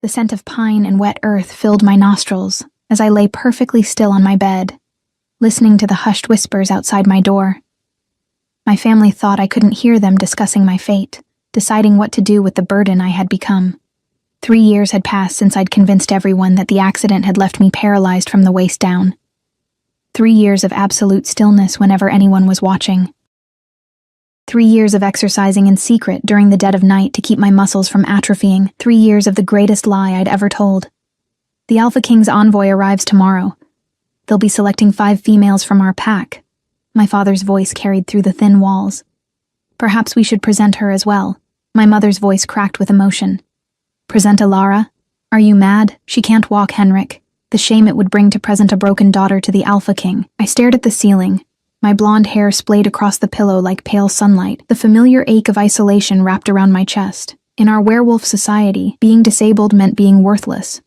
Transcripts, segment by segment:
The scent of pine and wet earth filled my nostrils as I lay perfectly still on my bed, listening to the hushed whispers outside my door. My family thought I couldn't hear them discussing my fate, deciding what to do with the burden I had become. 3 years had passed since I'd convinced everyone that the accident had left me paralyzed from the waist down. 3 years of absolute stillness whenever anyone was watching. 3 years of exercising in secret during the dead of night to keep my muscles from atrophying. 3 years of the greatest lie I'd ever told. The Alpha King's envoy arrives tomorrow. They'll be selecting 5 females from our pack. My father's voice carried through the thin walls. Perhaps we should present her as well. My mother's voice cracked with emotion. Present Alara? Are you mad? She can't walk, Henrik. The shame it would bring to present a broken daughter to the Alpha King. I stared at the ceiling. My blonde hair splayed across the pillow like pale sunlight. The familiar ache of isolation wrapped around my chest. In our werewolf society, being disabled meant being worthless.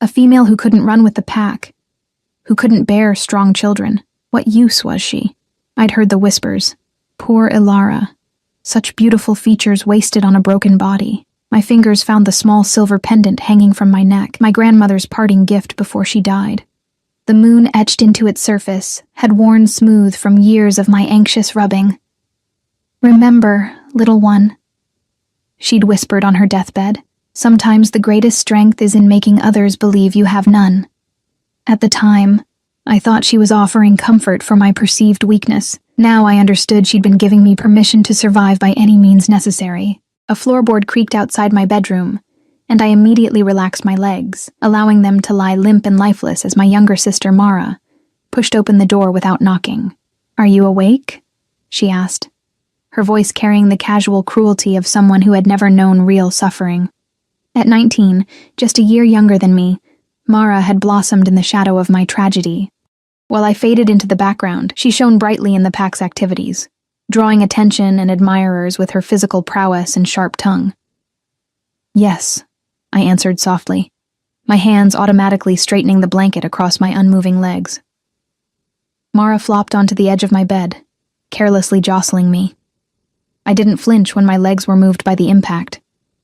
A female who couldn't run with the pack, who couldn't bear strong children. What use was she? I'd heard the whispers. Poor Ilara. Such beautiful features wasted on a broken body. My fingers found the small silver pendant hanging from my neck, my grandmother's parting gift before she died. The moon etched into its surface had worn smooth from years of my anxious rubbing. Remember, little one, she'd whispered on her deathbed. Sometimes the greatest strength is in making others believe you have none. At the time, I thought she was offering comfort for my perceived weakness. Now I understood she'd been giving me permission to survive by any means necessary. A floorboard creaked outside my bedroom, and I immediately relaxed my legs, allowing them to lie limp and lifeless as my younger sister, Mara, pushed open the door without knocking. "Are you awake?" she asked, her voice carrying the casual cruelty of someone who had never known real suffering. At 19, just a year younger than me, Mara had blossomed in the shadow of my tragedy. While I faded into the background, she shone brightly in the pack's activities, drawing attention and admirers with her physical prowess and sharp tongue. "Yes," I answered softly, my hands automatically straightening the blanket across my unmoving legs. Mara flopped onto the edge of my bed, carelessly jostling me. I didn't flinch when my legs were moved by the impact,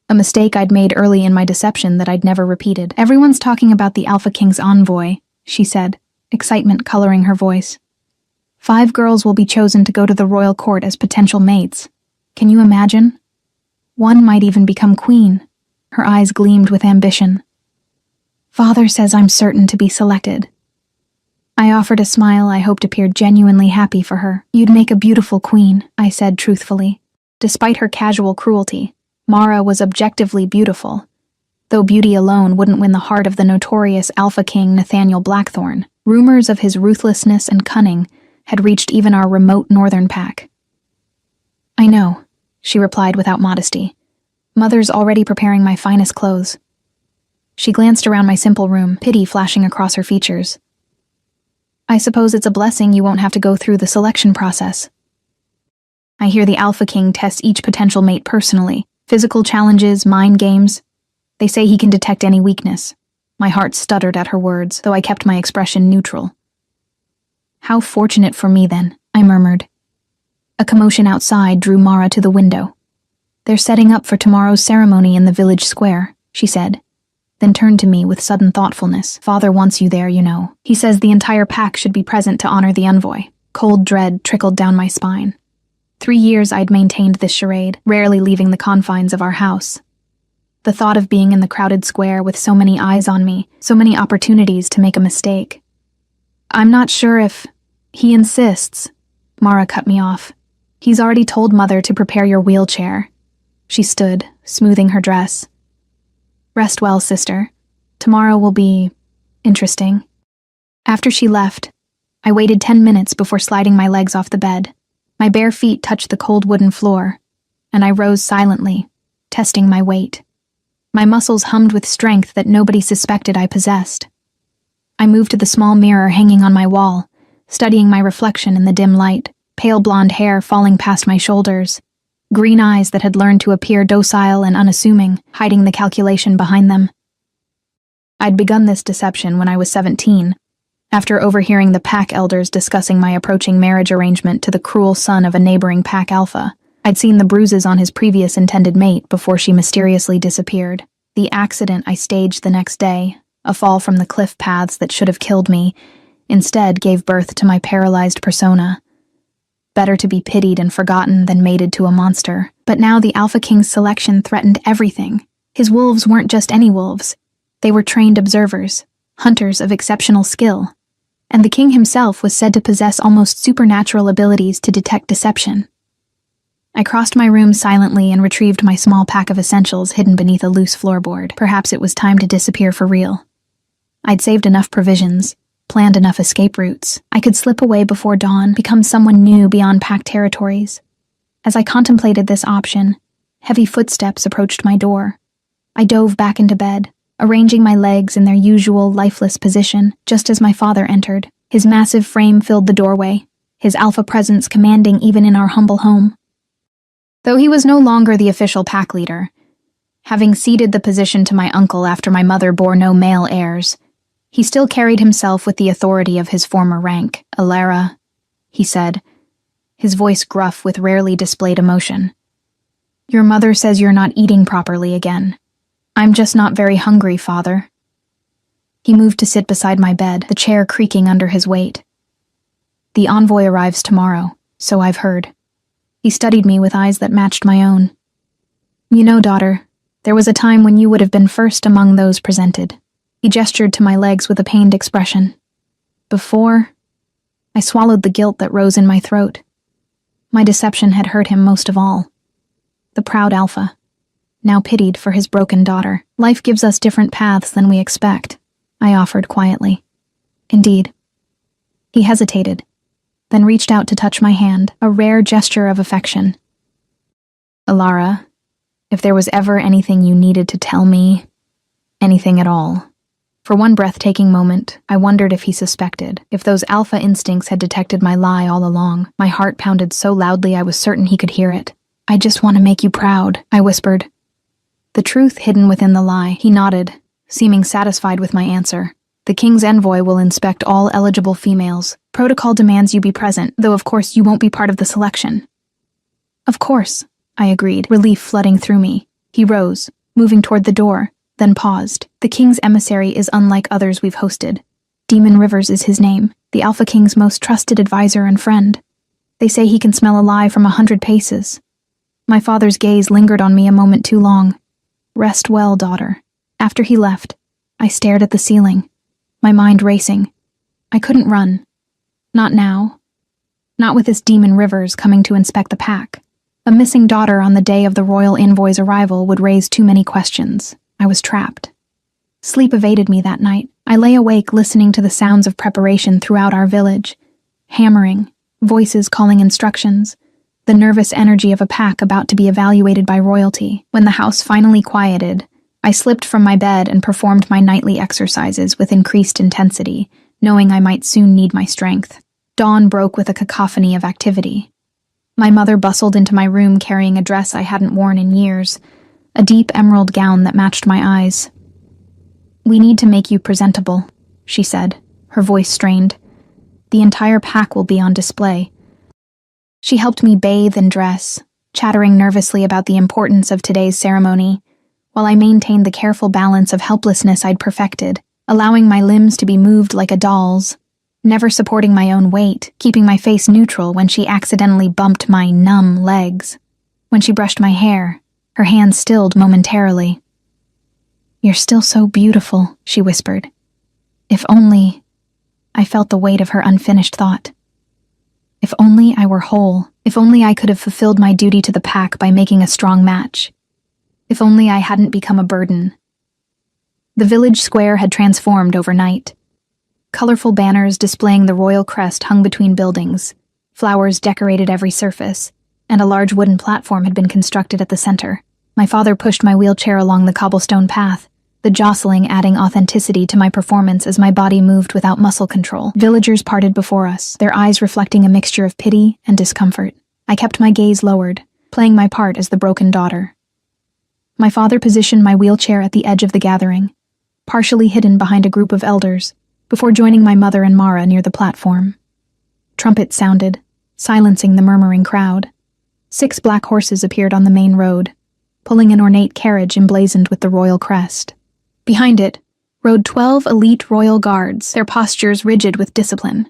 a mistake I'd made early in my deception that I'd never repeated. "Everyone's talking about the Alpha King's envoy," she said, excitement coloring her voice. 5 girls will be chosen to go to the royal court as potential mates. Can you imagine? One might even become queen. Her eyes gleamed with ambition. "Father says I'm certain to be selected." I offered a smile I hoped appeared genuinely happy for her. "You'd make a beautiful queen," I said truthfully. Despite her casual cruelty, Mara was objectively beautiful, though beauty alone wouldn't win the heart of the notorious Alpha King Nathaniel Blackthorne. Rumors of his ruthlessness and cunning had reached even our remote northern pack. "I know," she replied without modesty. "Mother's already preparing my finest clothes." She glanced around my simple room, pity flashing across her features. "I suppose it's a blessing you won't have to go through the selection process. I hear the Alpha King tests each potential mate personally. Physical challenges, mind games. They say he can detect any weakness." My heart stuttered at her words, though I kept my expression neutral. "How fortunate for me, then," I murmured. A commotion outside drew Mara to the window. "They're setting up for tomorrow's ceremony in the village square," she said, then turned to me with sudden thoughtfulness. "Father wants you there, you know. He says the entire pack should be present to honor the envoy." Cold dread trickled down my spine. 3 years I'd maintained this charade, rarely leaving the confines of our house. The thought of being in the crowded square with so many eyes on me, so many opportunities to make a mistake. "I'm not sure if he insists," Mara cut me off. "He's already told Mother to prepare your wheelchair." She stood, smoothing her dress. "Rest well, sister. Tomorrow will be interesting." After she left, I waited 10 minutes before sliding my legs off the bed. My bare feet touched the cold wooden floor, and I rose silently, testing my weight. My muscles hummed with strength that nobody suspected I possessed. I moved to the small mirror hanging on my wall, studying my reflection in the dim light, pale blonde hair falling past my shoulders, green eyes that had learned to appear docile and unassuming, hiding the calculation behind them. I'd begun this deception when I was 17, after overhearing the pack elders discussing my approaching marriage arrangement to the cruel son of a neighboring pack alpha. I'd seen the bruises on his previous intended mate before she mysteriously disappeared. The accident I staged the next day, a fall from the cliff paths that should have killed me, instead gave birth to my paralyzed persona. Better to be pitied and forgotten than mated to a monster. But now the Alpha King's selection threatened everything. His wolves weren't just any wolves. They were trained observers, hunters of exceptional skill. And the king himself was said to possess almost supernatural abilities to detect deception. I crossed my room silently and retrieved my small pack of essentials hidden beneath a loose floorboard. Perhaps it was time to disappear for real. I'd saved enough provisions, planned enough escape routes. I could slip away before dawn, become someone new beyond packed territories. As I contemplated this option, heavy footsteps approached my door. I dove back into bed, arranging my legs in their usual lifeless position, just as my father entered. His massive frame filled the doorway, his alpha presence commanding even in our humble home. Though he was no longer the official pack leader, having ceded the position to my uncle after my mother bore no male heirs, he still carried himself with the authority of his former rank. "Alara," he said, his voice gruff with rarely displayed emotion. "Your mother says you're not eating properly again. I'm just not very hungry, father." He moved to sit beside my bed, the chair creaking under his weight. "The envoy arrives tomorrow, so I've heard." He studied me with eyes that matched my own. "You know, daughter, there was a time when you would have been first among those presented." He gestured to my legs with a pained expression. Before, I swallowed the guilt that rose in my throat. My deception had hurt him most of all. The proud alpha, now pitied for his broken daughter. "Life gives us different paths than we expect," I offered quietly. "Indeed." He hesitated, then reached out to touch my hand, a rare gesture of affection. "Alara, if there was ever anything you needed to tell me, anything at all." For one breathtaking moment, I wondered if he suspected, if those alpha instincts had detected my lie all along. My heart pounded so loudly I was certain he could hear it. "I just want to make you proud," I whispered. The truth hidden within the lie. He nodded, seeming satisfied with my answer. "The king's envoy will inspect all eligible females. Protocol demands you be present, though of course you won't be part of the selection." "Of course," I agreed, relief flooding through me. He rose, moving toward the door, then paused. "The king's emissary is unlike others we've hosted. Demon Rivers is his name, the Alpha King's most trusted advisor and friend. They say he can smell a lie from 100 paces. My father's gaze lingered on me a moment too long. Rest well, daughter." After he left, I stared at the ceiling, my mind racing. I couldn't run. Not now. Not with this Demon Rivers coming to inspect the pack. A missing daughter on the day of the royal envoy's arrival would raise too many questions. I was trapped. Sleep evaded me that night. I lay awake listening to the sounds of preparation throughout our village. Hammering, voices calling instructions, the nervous energy of a pack about to be evaluated by royalty. When the house finally quieted, I slipped from my bed and performed my nightly exercises with increased intensity, knowing I might soon need my strength. Dawn broke with a cacophony of activity. My mother bustled into my room carrying a dress I hadn't worn in years, a deep emerald gown that matched my eyes. "We need to make you presentable," she said, her voice strained. "The entire pack will be on display." She helped me bathe and dress, chattering nervously about the importance of today's ceremony, while I maintained the careful balance of helplessness I'd perfected, allowing my limbs to be moved like a doll's, never supporting my own weight, keeping my face neutral when she accidentally bumped my numb legs. When she brushed my hair, her hands stilled momentarily. "You're still so beautiful," she whispered. If only... I felt the weight of her unfinished thought. If only I were whole. If only I could have fulfilled my duty to the pack by making a strong match. If only I hadn't become a burden. The village square had transformed overnight. Colorful banners displaying the royal crest hung between buildings, flowers decorated every surface, and a large wooden platform had been constructed at the center. My father pushed my wheelchair along the cobblestone path, the jostling adding authenticity to my performance as my body moved without muscle control. Villagers parted before us, their eyes reflecting a mixture of pity and discomfort. I kept my gaze lowered, playing my part as the broken daughter. My father positioned my wheelchair at the edge of the gathering, partially hidden behind a group of elders, before joining my mother and Mara near the platform. Trumpets sounded, silencing the murmuring crowd. 6 black horses appeared on the main road, pulling an ornate carriage emblazoned with the royal crest. Behind it rode 12 elite royal guards, their postures rigid with discipline.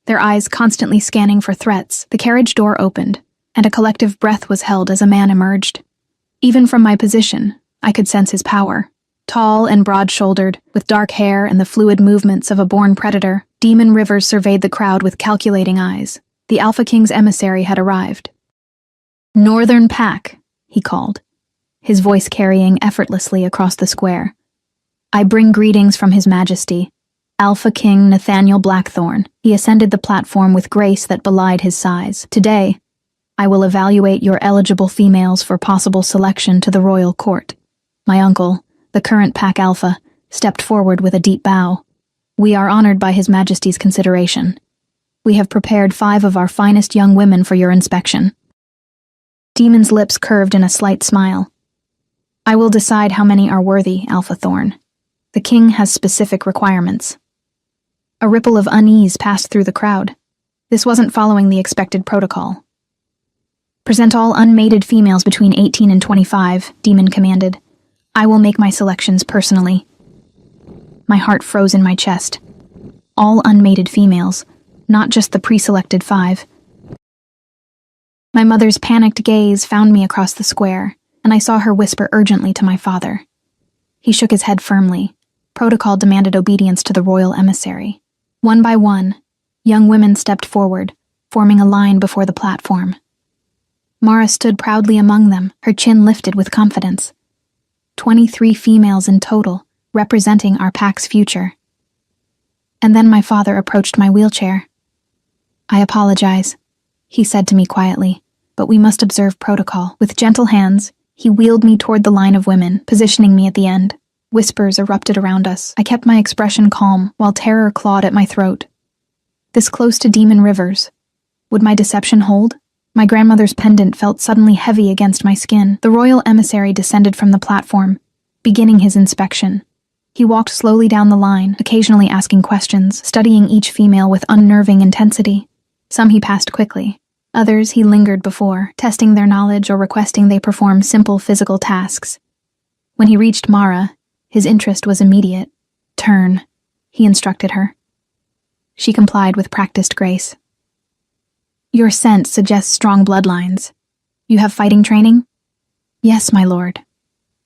Their eyes constantly scanning for threats. The carriage door opened, and a collective breath was held as a man emerged. Even from my position, I could sense his power. Tall and broad-shouldered, with dark hair and the fluid movements of a born predator, Demon Rivers surveyed the crowd with calculating eyes. The Alpha King's emissary had arrived. "Northern Pack," he called, his voice carrying effortlessly across the square. "I bring greetings from His Majesty, Alpha King Nathaniel Blackthorn." He ascended the platform with grace that belied his size. "Today, I will evaluate your eligible females for possible selection to the royal court." My uncle, the current Pack Alpha, stepped forward with a deep bow. "We are honored by His Majesty's consideration. We have prepared 5 of our finest young women for your inspection." Demon's lips curved in a slight smile. "I will decide how many are worthy, Alpha Thorn. The king has specific requirements." A ripple of unease passed through the crowd. This wasn't following the expected protocol. "Present all unmated females between 18 and 25, Demon commanded. "I will make my selections personally." My heart froze in my chest. All unmated females, not just the pre-selected 5. My mother's panicked gaze found me across the square, and I saw her whisper urgently to my father. He shook his head firmly. Protocol demanded obedience to the royal emissary. One by one, young women stepped forward, forming a line before the platform. Mara stood proudly among them, her chin lifted with confidence. 23 females in total, representing our pack's future. And then my father approached my wheelchair. "I apologize," he said to me quietly, "but we must observe protocol." With gentle hands, he wheeled me toward the line of women, positioning me at the end. Whispers erupted around us. I kept my expression calm, while terror clawed at my throat. This close to Demon Rivers. Would my deception hold? My grandmother's pendant felt suddenly heavy against my skin. The royal emissary descended from the platform, beginning his inspection. He walked slowly down the line, occasionally asking questions, studying each female with unnerving intensity. Some he passed quickly. Others he lingered before, testing their knowledge or requesting they perform simple physical tasks. When he reached Mara, his interest was immediate. "Turn," he instructed her. She complied with practiced grace. "Your scent suggests strong bloodlines. You have fighting training?" "Yes, my lord,"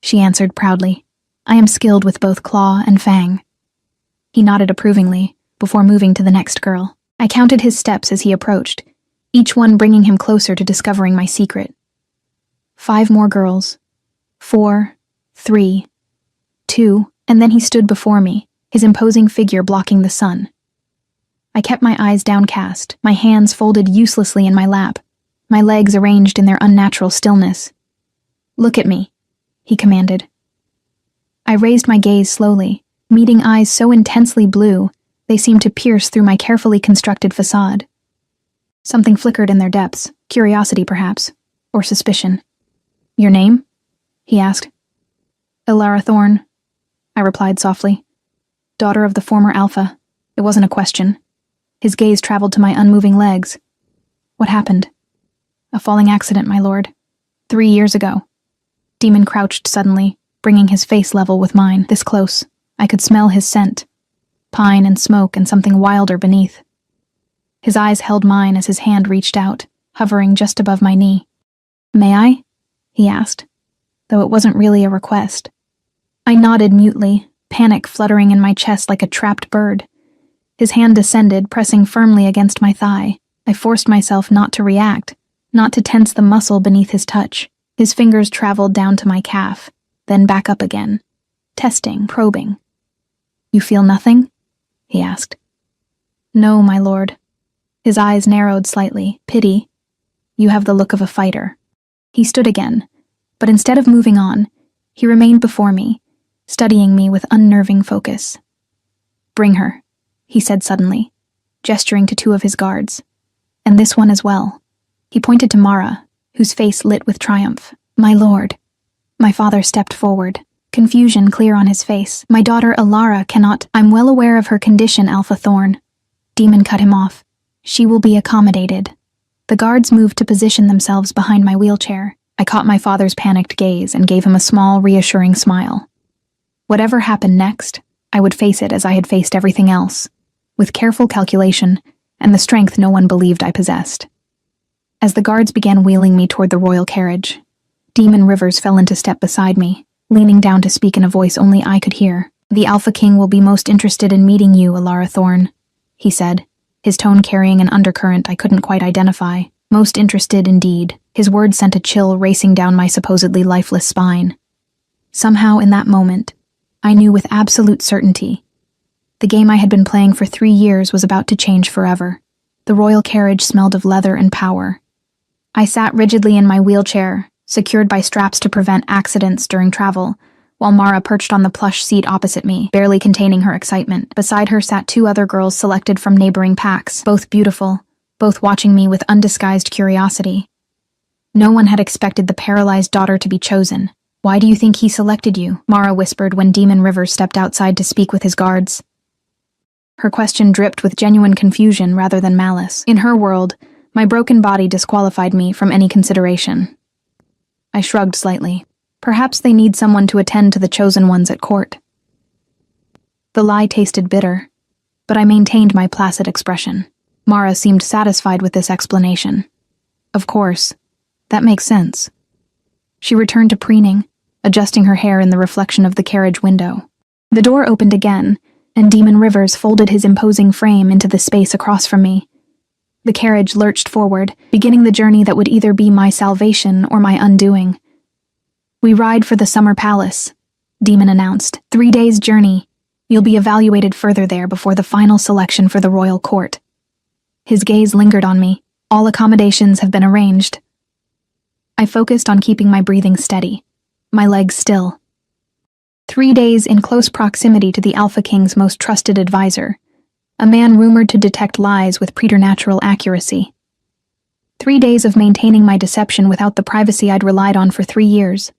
she answered proudly. "I am skilled with both claw and fang." He nodded approvingly, before moving to the next girl. I counted his steps as he approached, each one bringing him closer to discovering my secret. 5 more girls. 4, 3, 2, and then he stood before me, his imposing figure blocking the sun. I kept my eyes downcast, my hands folded uselessly in my lap, my legs arranged in their unnatural stillness. "Look at me," he commanded. I raised my gaze slowly, meeting eyes so intensely blue, they seemed to pierce through my carefully constructed facade. Something flickered in their depths, curiosity perhaps, or suspicion. "Your name?" he asked. "Ilara Thorn," I replied softly. "Daughter of the former Alpha." It wasn't a question. His gaze traveled to my unmoving legs. "What happened?" "A falling accident, my lord. 3 years ago." Demon crouched suddenly, bringing his face level with mine. This close, I could smell his scent. Pine and smoke and something wilder beneath. His eyes held mine as his hand reached out, hovering just above my knee. "May I?" he asked, though it wasn't really a request. I nodded mutely, panic fluttering in my chest like a trapped bird. His hand descended, pressing firmly against my thigh. I forced myself not to react, not to tense the muscle beneath his touch. His fingers traveled down to my calf, then back up again, testing, probing. "You feel nothing?" he asked. "No, my lord." His eyes narrowed slightly. "Pity. You have the look of a fighter." He stood again, but instead of moving on, he remained before me, studying me with unnerving focus. "Bring her," he said suddenly, gesturing to 2 of his guards. "And this one as well." He pointed to Mara, whose face lit with triumph. "My lord." My father stepped forward, confusion clear on his face. "My daughter Ilara cannot—" "I'm well aware of her condition, Alpha Thorn." Demon cut him off. "She will be accommodated." The guards moved to position themselves behind my wheelchair, I caught my father's panicked gaze and gave him a small, reassuring smile. Whatever happened next, I would face it as I had faced everything else, with careful calculation and the strength no one believed I possessed. As the guards began wheeling me toward the royal carriage, Demon Rivers fell into step beside me, leaning down to speak in a voice only I could hear. "The Alpha King will be most interested in meeting you, Alara Thorne," he said, his tone carrying an undercurrent I couldn't quite identify. Most interested indeed. His words sent a chill racing down my supposedly lifeless spine. Somehow in that moment, I knew with absolute certainty. The game I had been playing for 3 years was about to change forever. The royal carriage smelled of leather and power. I sat rigidly in my wheelchair, secured by straps to prevent accidents during travel, while Mara perched on the plush seat opposite me, barely containing her excitement. Beside her sat 2 other girls selected from neighboring packs, both beautiful, both watching me with undisguised curiosity. No one had expected the paralyzed daughter to be chosen. "Why do you think he selected you?" Mara whispered when Demon Rivers stepped outside to speak with his guards. Her question dripped with genuine confusion rather than malice. In her world, my broken body disqualified me from any consideration. I shrugged slightly. Perhaps they need someone to attend to the chosen ones at court. The lie tasted bitter, but I maintained my placid expression. Mara seemed satisfied with this explanation. Of course, that makes sense. She returned to preening, adjusting her hair in the reflection of the carriage window. The door opened again, and Demon Rivers folded his imposing frame into the space across from me. The carriage lurched forward, beginning the journey that would either be my salvation or my undoing. "We ride for the Summer Palace," Demon announced. 3 days' journey. You'll be evaluated further there before the final selection for the royal court. His gaze lingered on me. "All accommodations have been arranged." I focused on keeping my breathing steady, my legs still. 3 days in close proximity to the Alpha King's most trusted advisor, a man rumored to detect lies with preternatural accuracy. 3 days of maintaining my deception without the privacy I'd relied on for 3 years.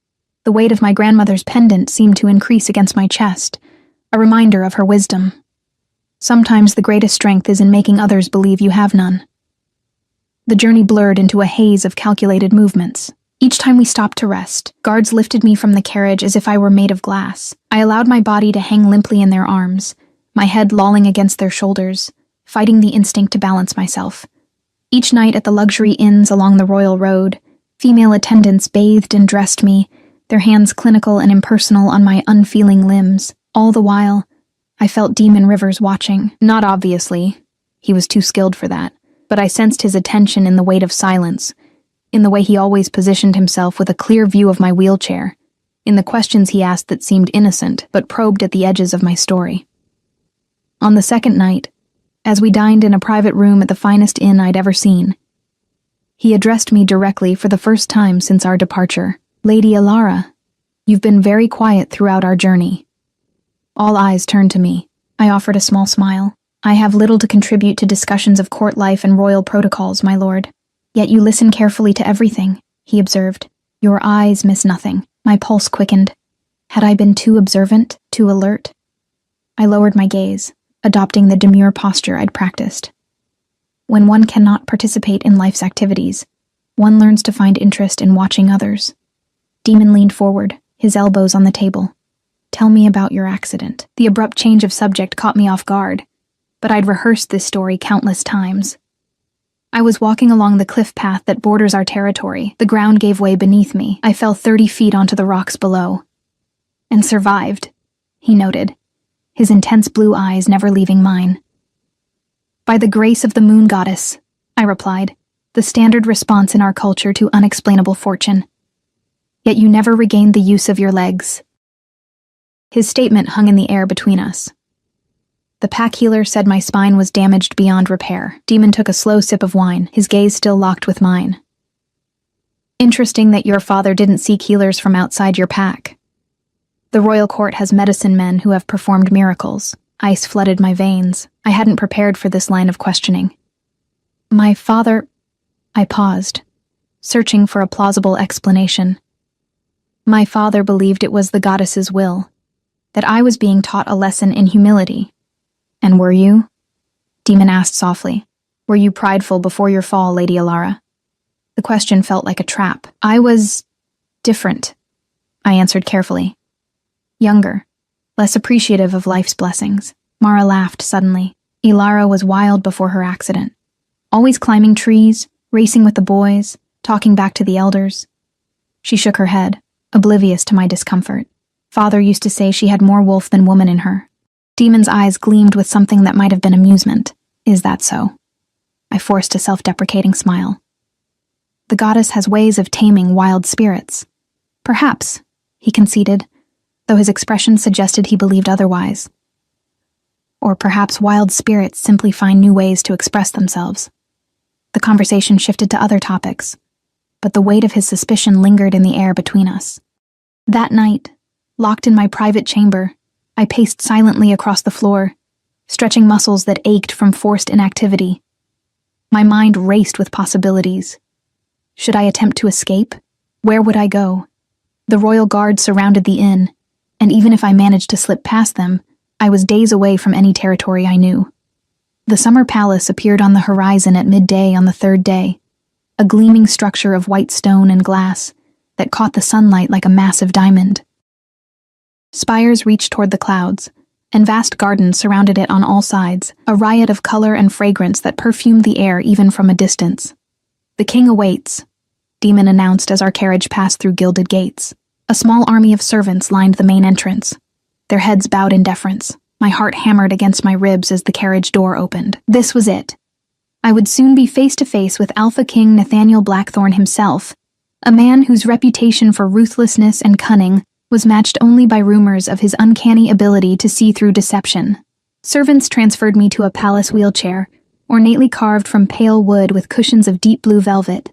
The weight of my grandmother's pendant seemed to increase against my chest, a reminder of her wisdom. Sometimes the greatest strength is in making others believe you have none. The journey blurred into a haze of calculated movements. Each time we stopped to rest, guards lifted me from the carriage as if I were made of glass. I allowed my body to hang limply in their arms, my head lolling against their shoulders, fighting the instinct to balance myself. Each night at the luxury inns along the royal road, female attendants bathed and dressed me, their hands clinical and impersonal on my unfeeling limbs. All the while, I felt Demon Rivers watching. Not obviously, he was too skilled for that, but I sensed his attention in the weight of silence, in the way he always positioned himself with a clear view of my wheelchair, in the questions he asked that seemed innocent but probed at the edges of my story. On the second night, as we dined in a private room at the finest inn I'd ever seen, he addressed me directly for the first time since our departure. "Lady Alara, you've been very quiet throughout our journey." All eyes turned to me. I offered a small smile. "I have little to contribute to discussions of court life and royal protocols, my lord. Yet you listen carefully to everything," he observed. "Your eyes miss nothing." My pulse quickened. Had I been too observant, too alert? I lowered my gaze, adopting the demure posture I'd practiced. When one cannot participate in life's activities, one learns to find interest in watching others. Demon leaned forward, his elbows on the table. "Tell me about your accident." The abrupt change of subject caught me off guard, but I'd rehearsed this story countless times. I was walking along the cliff path that borders our territory. The ground gave way beneath me. I fell 30 feet onto the rocks below. "And survived," he noted, his intense blue eyes never leaving mine. "By the grace of the moon goddess," I replied, the standard response in our culture to unexplainable fortune. "Yet you never regained the use of your legs." His statement hung in the air between us. The pack healer said my spine was damaged beyond repair. Demon took a slow sip of wine, his gaze still locked with mine. "Interesting that your father didn't seek healers from outside your pack. The royal court has medicine men who have performed miracles." Ice flooded my veins. I hadn't prepared for this line of questioning. "My father..." I paused, searching for a plausible explanation. "My father believed it was the goddess's will, that I was being taught a lesson in humility." "And were you?" Demon asked softly. "Were you prideful before your fall, Lady Alara?" The question felt like a trap. I was different, I answered carefully. Younger, less appreciative of life's blessings. Mara laughed suddenly. Ilara was wild before her accident. Always climbing trees, racing with the boys, talking back to the elders. She shook her head, oblivious to my discomfort. Father used to say she had more wolf than woman in her. Demon's eyes gleamed with something that might have been amusement. Is that so? I forced a self-deprecating smile. The goddess has ways of taming wild spirits. Perhaps, he conceded, though his expression suggested he believed otherwise. Or perhaps wild spirits simply find new ways to express themselves. The conversation shifted to other topics, but the weight of his suspicion lingered in the air between us. That night, locked in my private chamber, I paced silently across the floor, stretching muscles that ached from forced inactivity. My mind raced with possibilities. Should I attempt to escape? Where would I go? The royal guard surrounded the inn, and even if I managed to slip past them, I was days away from any territory I knew. The summer palace appeared on the horizon at midday on the third day, a gleaming structure of white stone and glass that caught the sunlight like a massive diamond. Spires reached toward the clouds, and vast gardens surrounded it on all sides, a riot of color and fragrance that perfumed the air even from a distance. "The king awaits," Demon announced as our carriage passed through gilded gates. A small army of servants lined the main entrance, their heads bowed in deference. My heart hammered against my ribs as the carriage door opened. This was it. I would soon be face to face with Alpha King Nathaniel Blackthorne himself, a man whose reputation for ruthlessness and cunning was matched only by rumors of his uncanny ability to see through deception. Servants transferred me to a palace wheelchair, ornately carved from pale wood with cushions of deep blue velvet.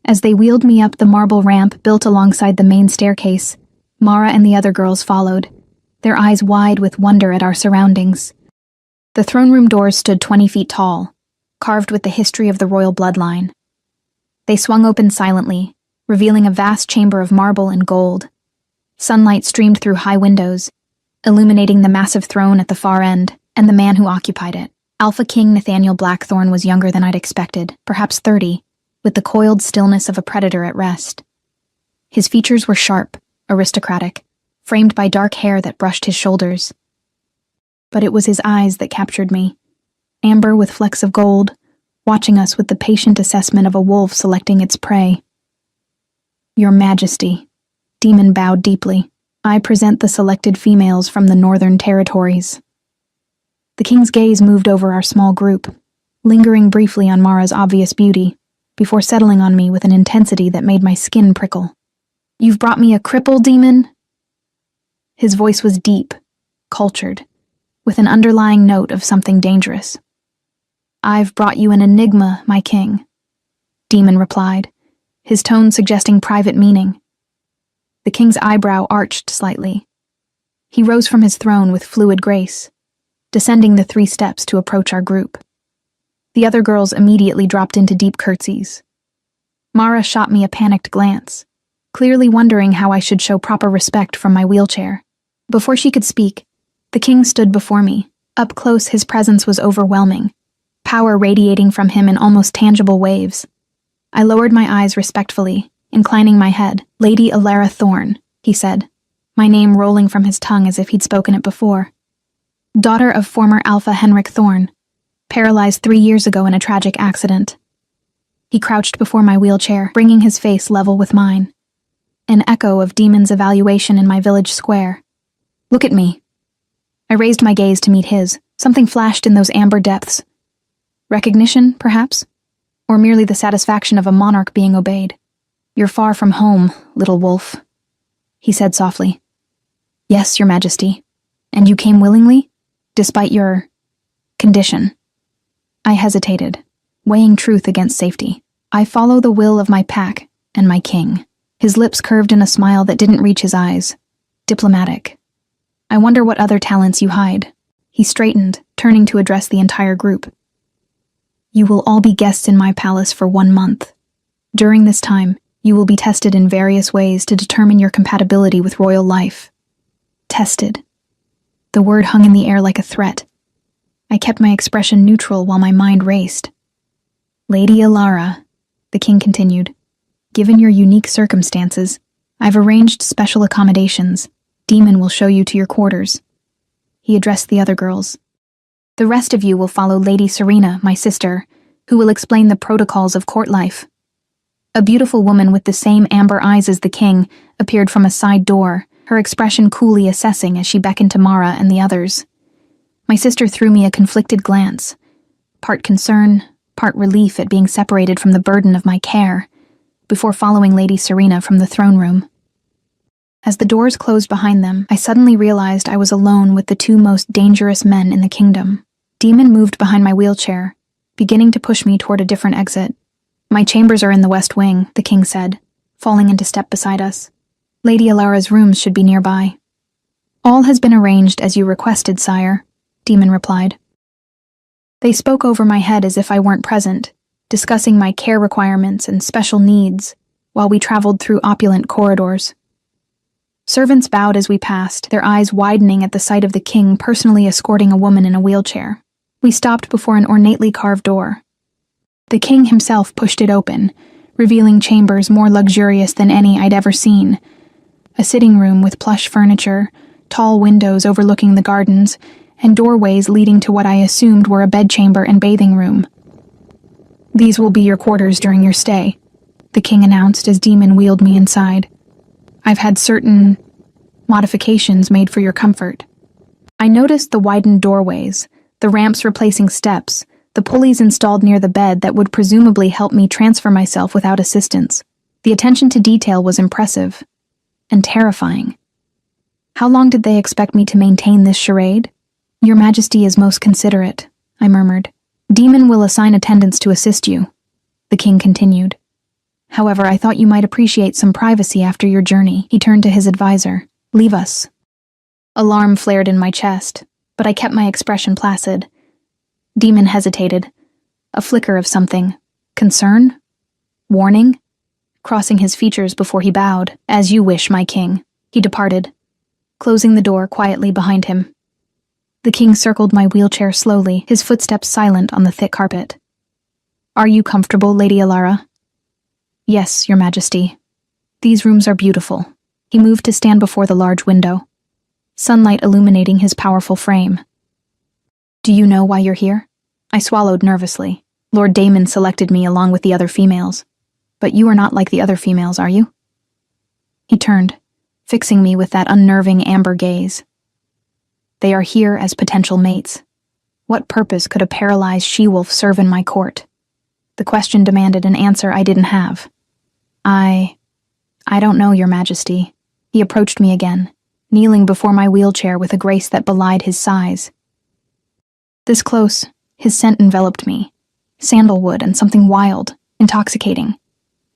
As they wheeled me up the marble ramp built alongside the main staircase, Mara and the other girls followed, their eyes wide with wonder at our surroundings. The throne room doors stood 20 feet tall, carved with the history of the royal bloodline. They swung open silently, revealing a vast chamber of marble and gold. Sunlight streamed through high windows, illuminating the massive throne at the far end and the man who occupied it. Alpha King Nathaniel Blackthorne was younger than I'd expected, perhaps 30, with the coiled stillness of a predator at rest. His features were sharp, aristocratic, framed by dark hair that brushed his shoulders. But it was his eyes that captured me, amber with flecks of gold, watching us with the patient assessment of a wolf selecting its prey. "Your Majesty," Demon bowed deeply, "I present the selected females from the Northern Territories." The king's gaze moved over our small group, lingering briefly on Mara's obvious beauty, before settling on me with an intensity that made my skin prickle. "You've brought me a cripple, Demon?" His voice was deep, cultured, with an underlying note of something dangerous. "I've brought you an enigma, my king," Demon replied, his tone suggesting private meaning. The king's eyebrow arched slightly. He rose from his throne with fluid grace, descending the 3 steps to approach our group. The other girls immediately dropped into deep curtsies. Mara shot me a panicked glance, clearly wondering how I should show proper respect from my wheelchair. Before she could speak, the king stood before me. Up close, his presence was overwhelming, power radiating from him in almost tangible waves. I lowered my eyes respectfully, inclining my head. "Lady Ilara Thorne," he said, my name rolling from his tongue as if he'd spoken it before. "Daughter of former Alpha Henrik Thorne, paralyzed 3 years ago in a tragic accident." He crouched before my wheelchair, bringing his face level with mine. An echo of Demon's evaluation in my village square. "Look at me." I raised my gaze to meet his. Something flashed in those amber depths. Recognition, perhaps? Or merely the satisfaction of a monarch being obeyed. "You're far from home, little wolf," he said softly. "Yes, Your Majesty. And you came willingly? Despite your condition." I hesitated, weighing truth against safety. "I follow the will of my pack and my king." His lips curved in a smile that didn't reach his eyes. Diplomatic. "I wonder what other talents you hide." He straightened, turning to address the entire group. "You will all be guests in my palace for 1 month. During this time, you will be tested in various ways to determine your compatibility with royal life." Tested. The word hung in the air like a threat. I kept my expression neutral while my mind raced. "Lady Ilara," the king continued. Given your unique circumstances, I've arranged special accommodations. Demon will show you to your quarters. He addressed the other girls. The rest of you will follow Lady Serena, my sister, who will explain the protocols of court life. A beautiful woman with the same amber eyes as the king appeared from a side door, her expression coolly assessing as she beckoned to Mara and the others. My sister threw me a conflicted glance, part concern, part relief at being separated from the burden of my care, before following Lady Serena from the throne room. As the doors closed behind them, I suddenly realized I was alone with the two most dangerous men in the kingdom. Demon moved behind my wheelchair, beginning to push me toward a different exit. My chambers are in the west wing, the king said, falling into step beside us. Lady Alara's rooms should be nearby. All has been arranged as you requested, sire, Demon replied. They spoke over my head as if I weren't present, discussing my care requirements and special needs while we traveled through opulent corridors. Servants bowed as we passed, their eyes widening at the sight of the king personally escorting a woman in a wheelchair. We stopped before an ornately carved door. The king himself pushed it open, revealing chambers more luxurious than any I'd ever seen. A sitting room with plush furniture, tall windows overlooking the gardens, and doorways leading to what I assumed were a bedchamber and bathing room. These will be your quarters during your stay, the king announced as Demon wheeled me inside. I've had certain modifications made for your comfort. I noticed the widened doorways, the ramps replacing steps, the pulleys installed near the bed that would presumably help me transfer myself without assistance. The attention to detail was impressive and terrifying. How long did they expect me to maintain this charade? Your Majesty is most considerate, I murmured. Demon will assign attendants to assist you, the king continued. However, I thought you might appreciate some privacy after your journey. He turned to his advisor. Leave us. Alarm flared in my chest, but I kept my expression placid. Demon hesitated. A flicker of something. Concern? Warning? Crossing his features before he bowed. As you wish, my king. He departed, closing the door quietly behind him. The king circled my wheelchair slowly, his footsteps silent on the thick carpet. Are you comfortable, Lady Alara? Yes, Your Majesty. These rooms are beautiful. He moved to stand before the large window, sunlight illuminating his powerful frame. Do you know why you're here? I swallowed nervously. Lord Damon selected me along with the other females. But you are not like the other females, are you? He turned, fixing me with that unnerving amber gaze. They are here as potential mates. What purpose could a paralyzed she-wolf serve in my court? The question demanded an answer I didn't have. I don't know, Your Majesty. He approached me again, kneeling before my wheelchair with a grace that belied his size. This close, his scent enveloped me. Sandalwood and something wild, intoxicating.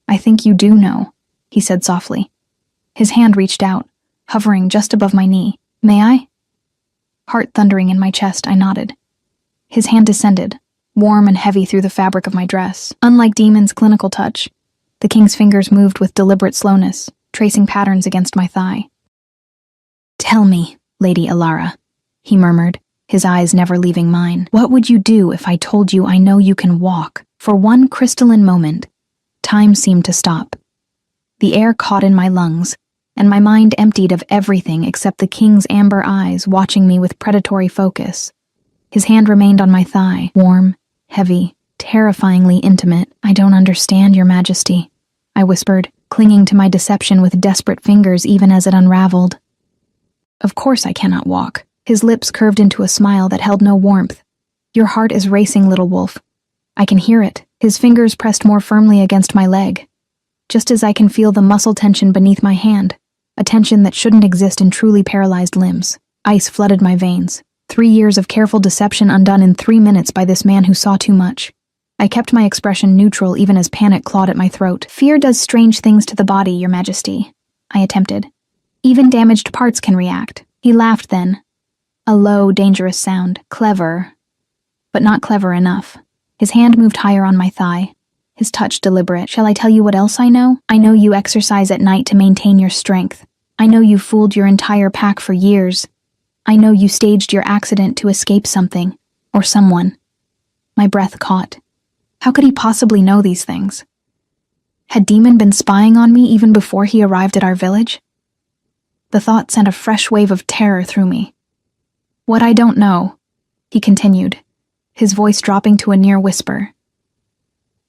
I think you do know, he said softly. His hand reached out, hovering just above my knee. May I? Heart thundering in my chest, I nodded. His hand descended, warm and heavy through the fabric of my dress. Unlike Demon's clinical touch, the king's fingers moved with deliberate slowness, tracing patterns against my thigh. Tell me, Lady Alara, he murmured, his eyes never leaving mine. What would you do if I told you I know you can walk? For one crystalline moment, time seemed to stop. The air caught in my lungs, and my mind emptied of everything except the king's amber eyes watching me with predatory focus. His hand remained on my thigh, warm, heavy, terrifyingly intimate. I don't understand, Your Majesty, I whispered, clinging to my deception with desperate fingers even as it unraveled. Of course I cannot walk. His lips curved into a smile that held no warmth. Your heart is racing, little wolf. I can hear it. His fingers pressed more firmly against my leg, just as I can feel the muscle tension beneath my hand, a tension that shouldn't exist in truly paralyzed limbs. Ice flooded my veins. 3 years of careful deception undone in 3 minutes by this man who saw too much. I kept my expression neutral even as panic clawed at my throat. Fear does strange things to the body, Your Majesty, I attempted. Even damaged parts can react. He laughed then. A low, dangerous sound. Clever, but not clever enough. His hand moved higher on my thigh, his touch deliberate. Shall I tell you what else I know? I know you exercise at night to maintain your strength. I know you fooled your entire pack for years. I know you staged your accident to escape something, or someone. My breath caught. How could he possibly know these things? Had Demon been spying on me even before he arrived at our village? The thought sent a fresh wave of terror through me. What I don't know, he continued, his voice dropping to a near whisper,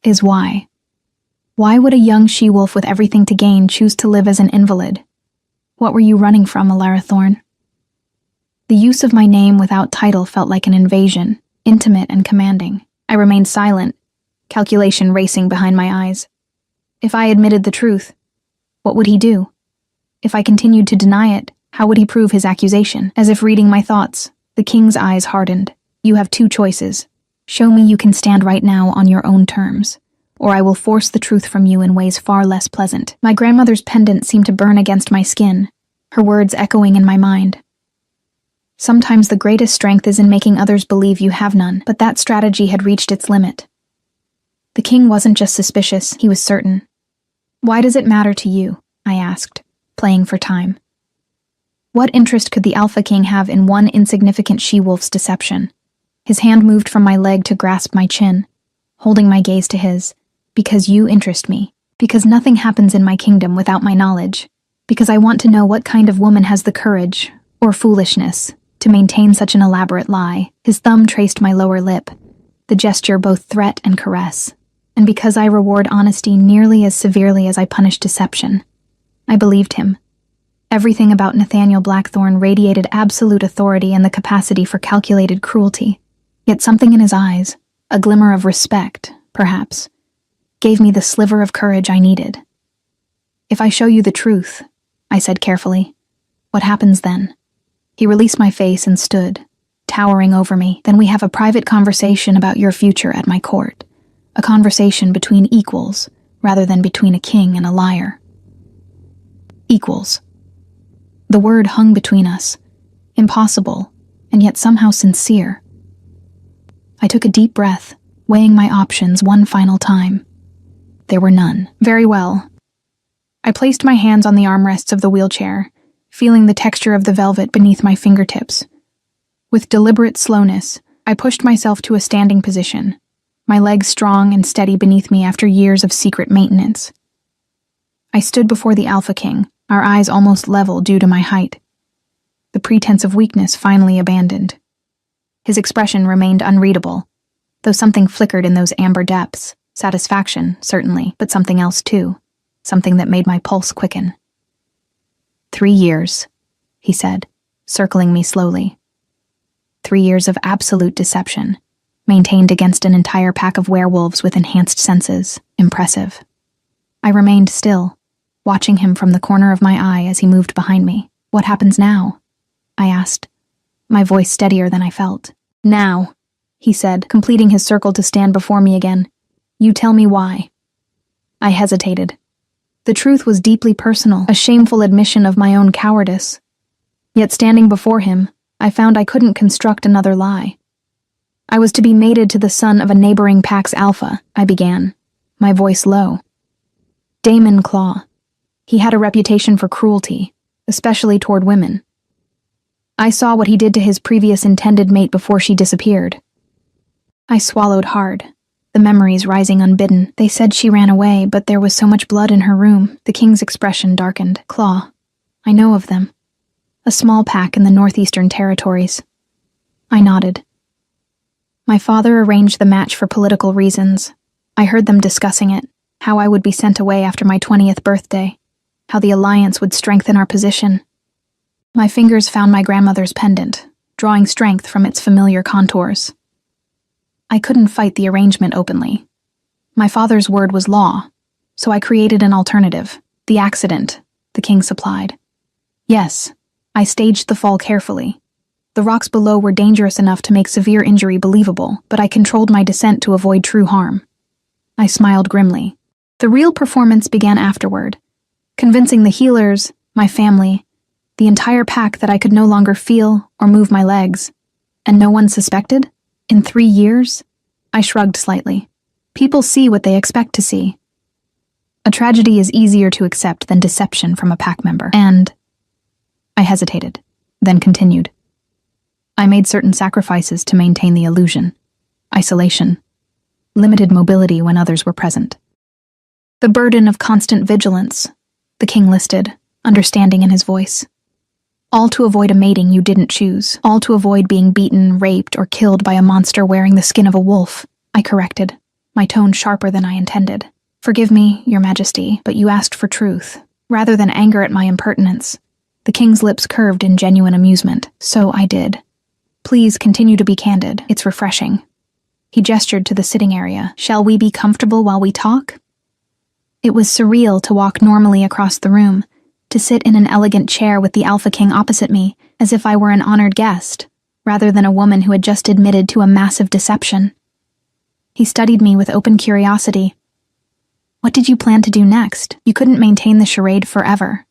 is why. Why would a young she-wolf with everything to gain choose to live as an invalid? What were you running from, Alara Thorne? The use of my name without title felt like an invasion, intimate and commanding. I remained silent, calculation racing behind my eyes. If I admitted the truth, what would he do? If I continued to deny it, how would he prove his accusation? As if reading my thoughts, the king's eyes hardened. You have two choices. Show me you can stand right now on your own terms, or I will force the truth from you in ways far less pleasant. My grandmother's pendant seemed to burn against my skin, her words echoing in my mind. Sometimes the greatest strength is in making others believe you have none, but that strategy had reached its limit. The king wasn't just suspicious, he was certain. Why does it matter to you? I asked, playing for time. What interest could the Alpha King have in one insignificant she-wolf's deception? His hand moved from my leg to grasp my chin, holding my gaze to his. Because you interest me. Because nothing happens in my kingdom without my knowledge. Because I want to know what kind of woman has the courage, or foolishness, to maintain such an elaborate lie. His thumb traced my lower lip, the gesture both threat and caress. And because I reward honesty nearly as severely as I punish deception. I believed him. Everything about Nathaniel Blackthorne radiated absolute authority and the capacity for calculated cruelty. Yet something in his eyes, a glimmer of respect, perhaps, gave me the sliver of courage I needed. If I show you the truth, I said carefully, what happens then? He released my face and stood, towering over me. Then we have a private conversation about your future at my court. A conversation between equals, rather than between a king and a liar. Equals. The word hung between us, impossible, and yet somehow sincere. I took a deep breath, weighing my options one final time. There were none. Very well. I placed my hands on the armrests of the wheelchair, feeling the texture of the velvet beneath my fingertips. With deliberate slowness, I pushed myself to a standing position, my legs strong and steady beneath me after years of secret maintenance. I stood before the Alpha King, our eyes almost level due to my height. The pretense of weakness finally abandoned. His expression remained unreadable, though something flickered in those amber depths. Satisfaction, certainly, but something else too. Something that made my pulse quicken. 3 years, he said, circling me slowly. 3 years of absolute deception, maintained against an entire pack of werewolves with enhanced senses. Impressive. I remained still, watching him from the corner of my eye as he moved behind me. What happens now? I asked, my voice steadier than I felt. Now, he said, completing his circle to stand before me again. You tell me why. I hesitated. The truth was deeply personal, a shameful admission of my own cowardice. Yet standing before him, I found I couldn't construct another lie. I was to be mated to the son of a neighboring pack's alpha, I began, my voice low. Damon Claw. He had a reputation for cruelty, especially toward women. I saw what he did to his previous intended mate before she disappeared. I swallowed hard, the memories rising unbidden. They said she ran away, but there was so much blood in her room. The king's expression darkened. Claw. I know of them. A small pack in the northeastern territories. I nodded. My father arranged the match for political reasons. I heard them discussing it, how I would be sent away after my 20th birthday, how the alliance would strengthen our position. My fingers found my grandmother's pendant, drawing strength from its familiar contours. I couldn't fight the arrangement openly. My father's word was law, so I created an alternative, the accident, the king supplied. Yes, I staged the fall carefully. The rocks below were dangerous enough to make severe injury believable, but I controlled my descent to avoid true harm. I smiled grimly. The real performance began afterward, convincing the healers, my family, the entire pack that I could no longer feel or move my legs. And no one suspected? In 3 years? I shrugged slightly. People see what they expect to see. A tragedy is easier to accept than deception from a pack member. And I hesitated, then continued. I made certain sacrifices to maintain the illusion. Isolation. Limited mobility when others were present. The burden of constant vigilance, the king listed, understanding in his voice. All to avoid a mating you didn't choose. All to avoid being beaten, raped, or killed by a monster wearing the skin of a wolf, I corrected, my tone sharper than I intended. Forgive me, your majesty, but you asked for truth, rather than anger at my impertinence. The king's lips curved in genuine amusement. So I did. Please continue to be candid. It's refreshing. He gestured to the sitting area. Shall we be comfortable while we talk? It was surreal to walk normally across the room, to sit in an elegant chair with the Alpha King opposite me, as if I were an honored guest, rather than a woman who had just admitted to a massive deception. He studied me with open curiosity. What did you plan to do next? You couldn't maintain the charade forever.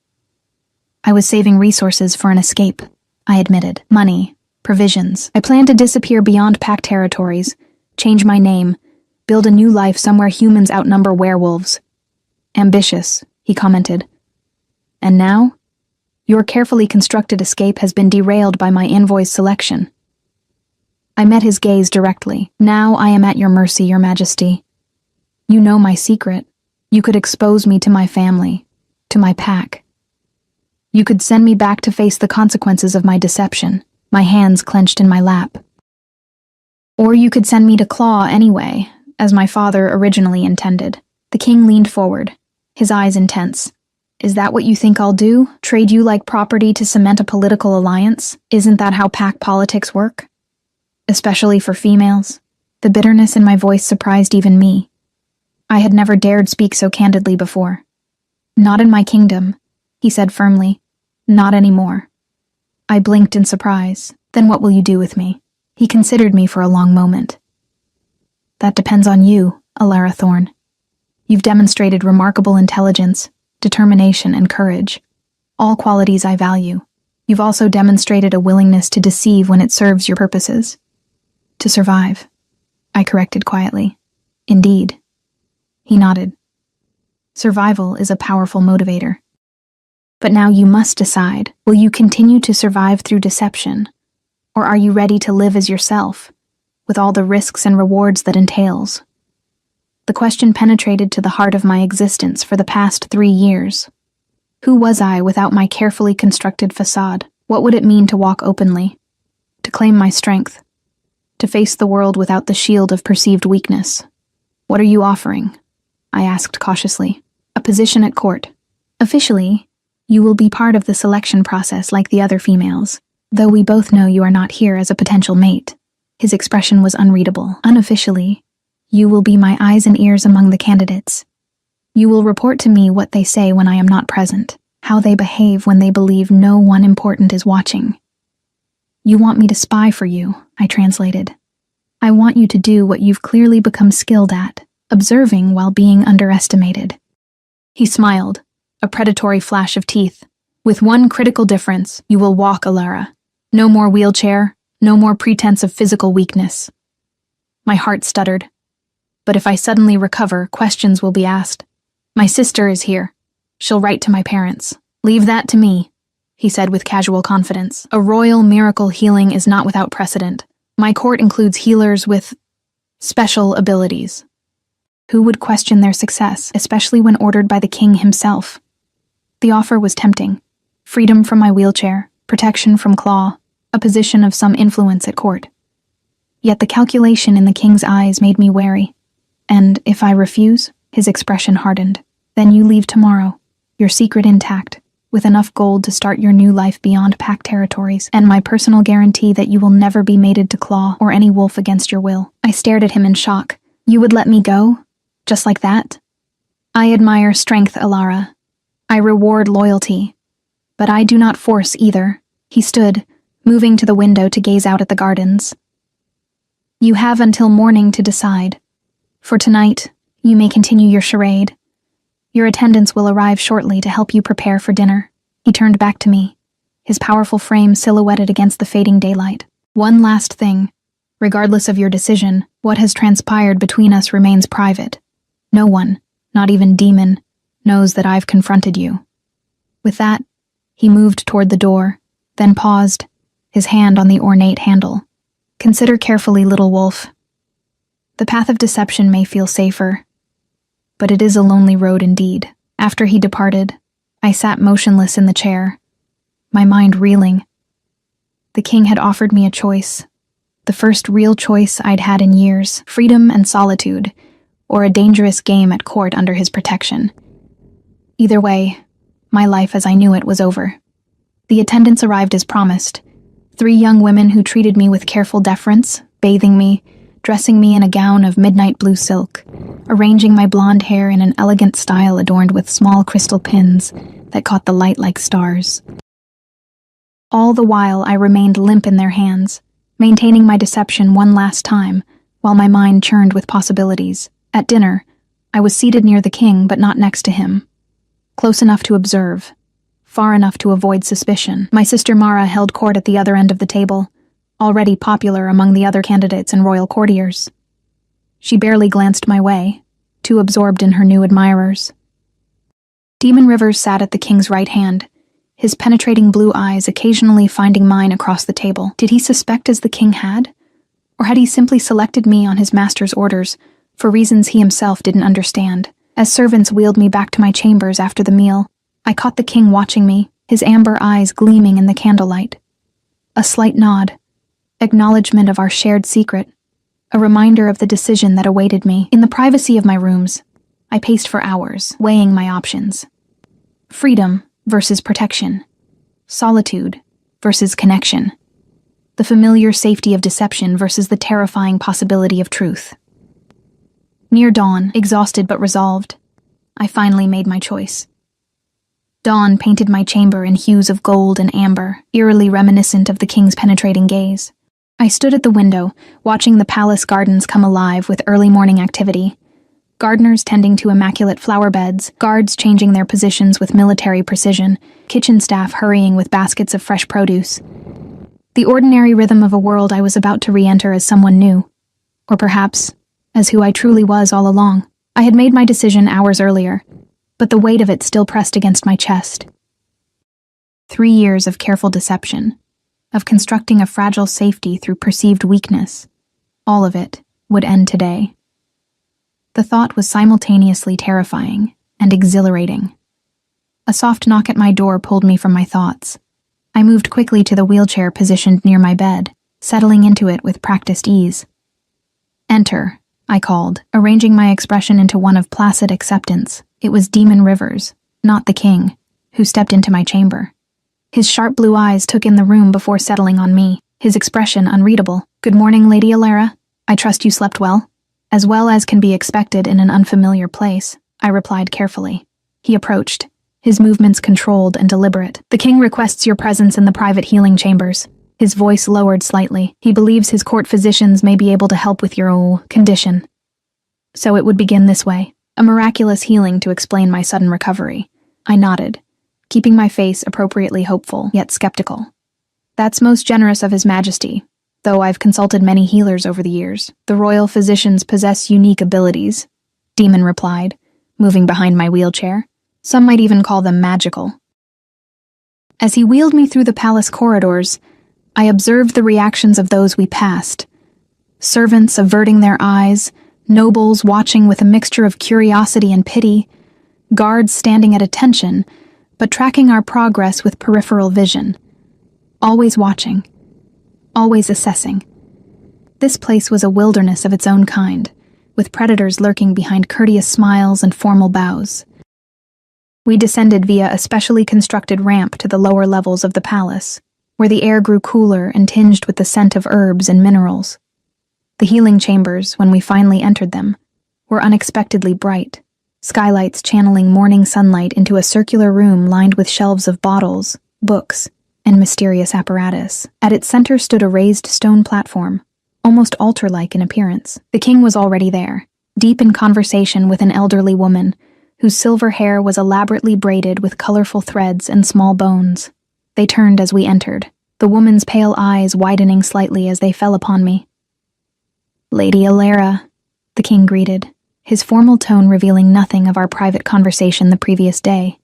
I was saving resources for an escape, I admitted. Money, provisions. I planned to disappear beyond pack territories, change my name, build a new life somewhere humans outnumber werewolves. Ambitious, he commented. And now? Your carefully constructed escape has been derailed by my invoice selection. I met his gaze directly. Now I am at your mercy, your majesty. You know my secret. You could expose me to my family, to my pack. You could send me back to face the consequences of my deception, my hands clenched in my lap. Or you could send me to Claw anyway, as my father originally intended. The king leaned forward, his eyes intense. Is that what you think I'll do? Trade you like property to cement a political alliance? Isn't that how pack politics work? Especially for females. The bitterness in my voice surprised even me. I had never dared speak so candidly before. Not in my kingdom, he said firmly. Not anymore. I blinked in surprise. Then what will you do with me? He considered me for a long moment. That depends on you, Alara Thorne. You've demonstrated remarkable intelligence, determination, and courage. All qualities I value. You've also demonstrated a willingness to deceive when it serves your purposes. To survive, I corrected quietly. Indeed. He nodded. Survival is a powerful motivator. But now you must decide, will you continue to survive through deception, or are you ready to live as yourself, with all the risks and rewards that entails? The question penetrated to the heart of my existence for the past 3 years. Who was I without my carefully constructed facade? What would it mean to walk openly? To claim my strength? To face the world without the shield of perceived weakness? What are you offering? I asked cautiously. A position at court. Officially, you will be part of the selection process like the other females, though we both know you are not here as a potential mate. His expression was unreadable. Unofficially, you will be my eyes and ears among the candidates. You will report to me what they say when I am not present, how they behave when they believe no one important is watching. You want me to spy for you, I translated. I want you to do what you've clearly become skilled at, observing while being underestimated. He smiled, a predatory flash of teeth. With one critical difference, you will walk, Alara. No more wheelchair, no more pretense of physical weakness. My heart stuttered. But if I suddenly recover, questions will be asked. My sister is here. She'll write to my parents. Leave that to me, he said with casual confidence. A royal miracle healing is not without precedent. My court includes healers with special abilities. Who would question their success, especially when ordered by the king himself? The offer was tempting. Freedom from my wheelchair, protection from Claw, a position of some influence at court. Yet the calculation in the king's eyes made me wary. And if I refuse, his expression hardened. Then you leave tomorrow, your secret intact, with enough gold to start your new life beyond pack territories, and my personal guarantee that you will never be mated to Claw or any wolf against your will. I stared at him in shock. You would let me go? Just like that? I admire strength, Alara. I reward loyalty. But I do not force either. He stood, moving to the window to gaze out at the gardens. You have until morning to decide. For tonight, you may continue your charade. Your attendants will arrive shortly to help you prepare for dinner. He turned back to me, his powerful frame silhouetted against the fading daylight. One last thing. Regardless of your decision, what has transpired between us remains private. No one, not even Demon, knows that I've confronted you. With that, he moved toward the door, then paused, his hand on the ornate handle. Consider carefully, little wolf. The path of deception may feel safer, but it is a lonely road indeed. After he departed, I sat motionless in the chair, my mind reeling. The king had offered me a choice, the first real choice I'd had in years: freedom and solitude, or a dangerous game at court under his protection. Either way, my life as I knew it was over. The attendants arrived as promised, 3 young women who treated me with careful deference, bathing me, dressing me in a gown of midnight blue silk, arranging my blonde hair in an elegant style adorned with small crystal pins that caught the light like stars. All the while I remained limp in their hands, maintaining my deception one last time, while my mind churned with possibilities. At dinner, I was seated near the king but not next to him. Close enough to observe, far enough to avoid suspicion. My sister Mara held court at the other end of the table, already popular among the other candidates and royal courtiers. She barely glanced my way, too absorbed in her new admirers. Demon Rivers sat at the king's right hand, his penetrating blue eyes occasionally finding mine across the table. Did he suspect as the king had? Or had he simply selected me on his master's orders, for reasons he himself didn't understand? As servants wheeled me back to my chambers after the meal, I caught the king watching me, his amber eyes gleaming in the candlelight. A slight nod, acknowledgement of our shared secret, a reminder of the decision that awaited me. In the privacy of my rooms, I paced for hours, weighing my options. Freedom versus protection. Solitude versus connection. The familiar safety of deception versus the terrifying possibility of truth. Near dawn, exhausted but resolved, I finally made my choice. Dawn painted my chamber in hues of gold and amber, eerily reminiscent of the king's penetrating gaze. I stood at the window, watching the palace gardens come alive with early morning activity. Gardeners tending to immaculate flower beds, guards changing their positions with military precision, kitchen staff hurrying with baskets of fresh produce. The ordinary rhythm of a world I was about to re-enter as someone new. Or perhaps, as who I truly was all along. I had made my decision hours earlier, but the weight of it still pressed against my chest. 3 years of careful deception, of constructing a fragile safety through perceived weakness, all of it would end today. The thought was simultaneously terrifying and exhilarating. A soft knock at my door pulled me from my thoughts. I moved quickly to the wheelchair positioned near my bed, settling into it with practiced ease. "Enter," I called, arranging my expression into one of placid acceptance. It was Demon Rivers, not the king, who stepped into my chamber. His sharp blue eyes took in the room before settling on me, his expression unreadable. "Good morning, Lady Alara. I trust you slept well?" "As well as can be expected in an unfamiliar place," I replied carefully. He approached, his movements controlled and deliberate. "The king requests your presence in the private healing chambers." His voice lowered slightly. "He believes his court physicians may be able to help with your condition." So it would begin this way. A miraculous healing to explain my sudden recovery. I nodded, keeping my face appropriately hopeful, yet skeptical. "That's most generous of His Majesty, though I've consulted many healers over the years. The royal physicians possess unique abilities," Demon replied, moving behind my wheelchair. "Some might even call them magical." As he wheeled me through the palace corridors, I observed the reactions of those we passed. Servants averting their eyes, nobles watching with a mixture of curiosity and pity, guards standing at attention, but tracking our progress with peripheral vision. Always watching, always assessing. This place was a wilderness of its own kind, with predators lurking behind courteous smiles and formal bows. We descended via a specially constructed ramp to the lower levels of the palace, where the air grew cooler and tinged with the scent of herbs and minerals. The healing chambers, when we finally entered them, were unexpectedly bright, skylights channeling morning sunlight into a circular room lined with shelves of bottles, books, and mysterious apparatus. At its center stood a raised stone platform, almost altar-like in appearance. The king was already there, deep in conversation with an elderly woman, whose silver hair was elaborately braided with colorful threads and small bones. They turned as we entered, the woman's pale eyes widening slightly as they fell upon me. "Lady Alara," the king greeted, his formal tone revealing nothing of our private conversation the previous day.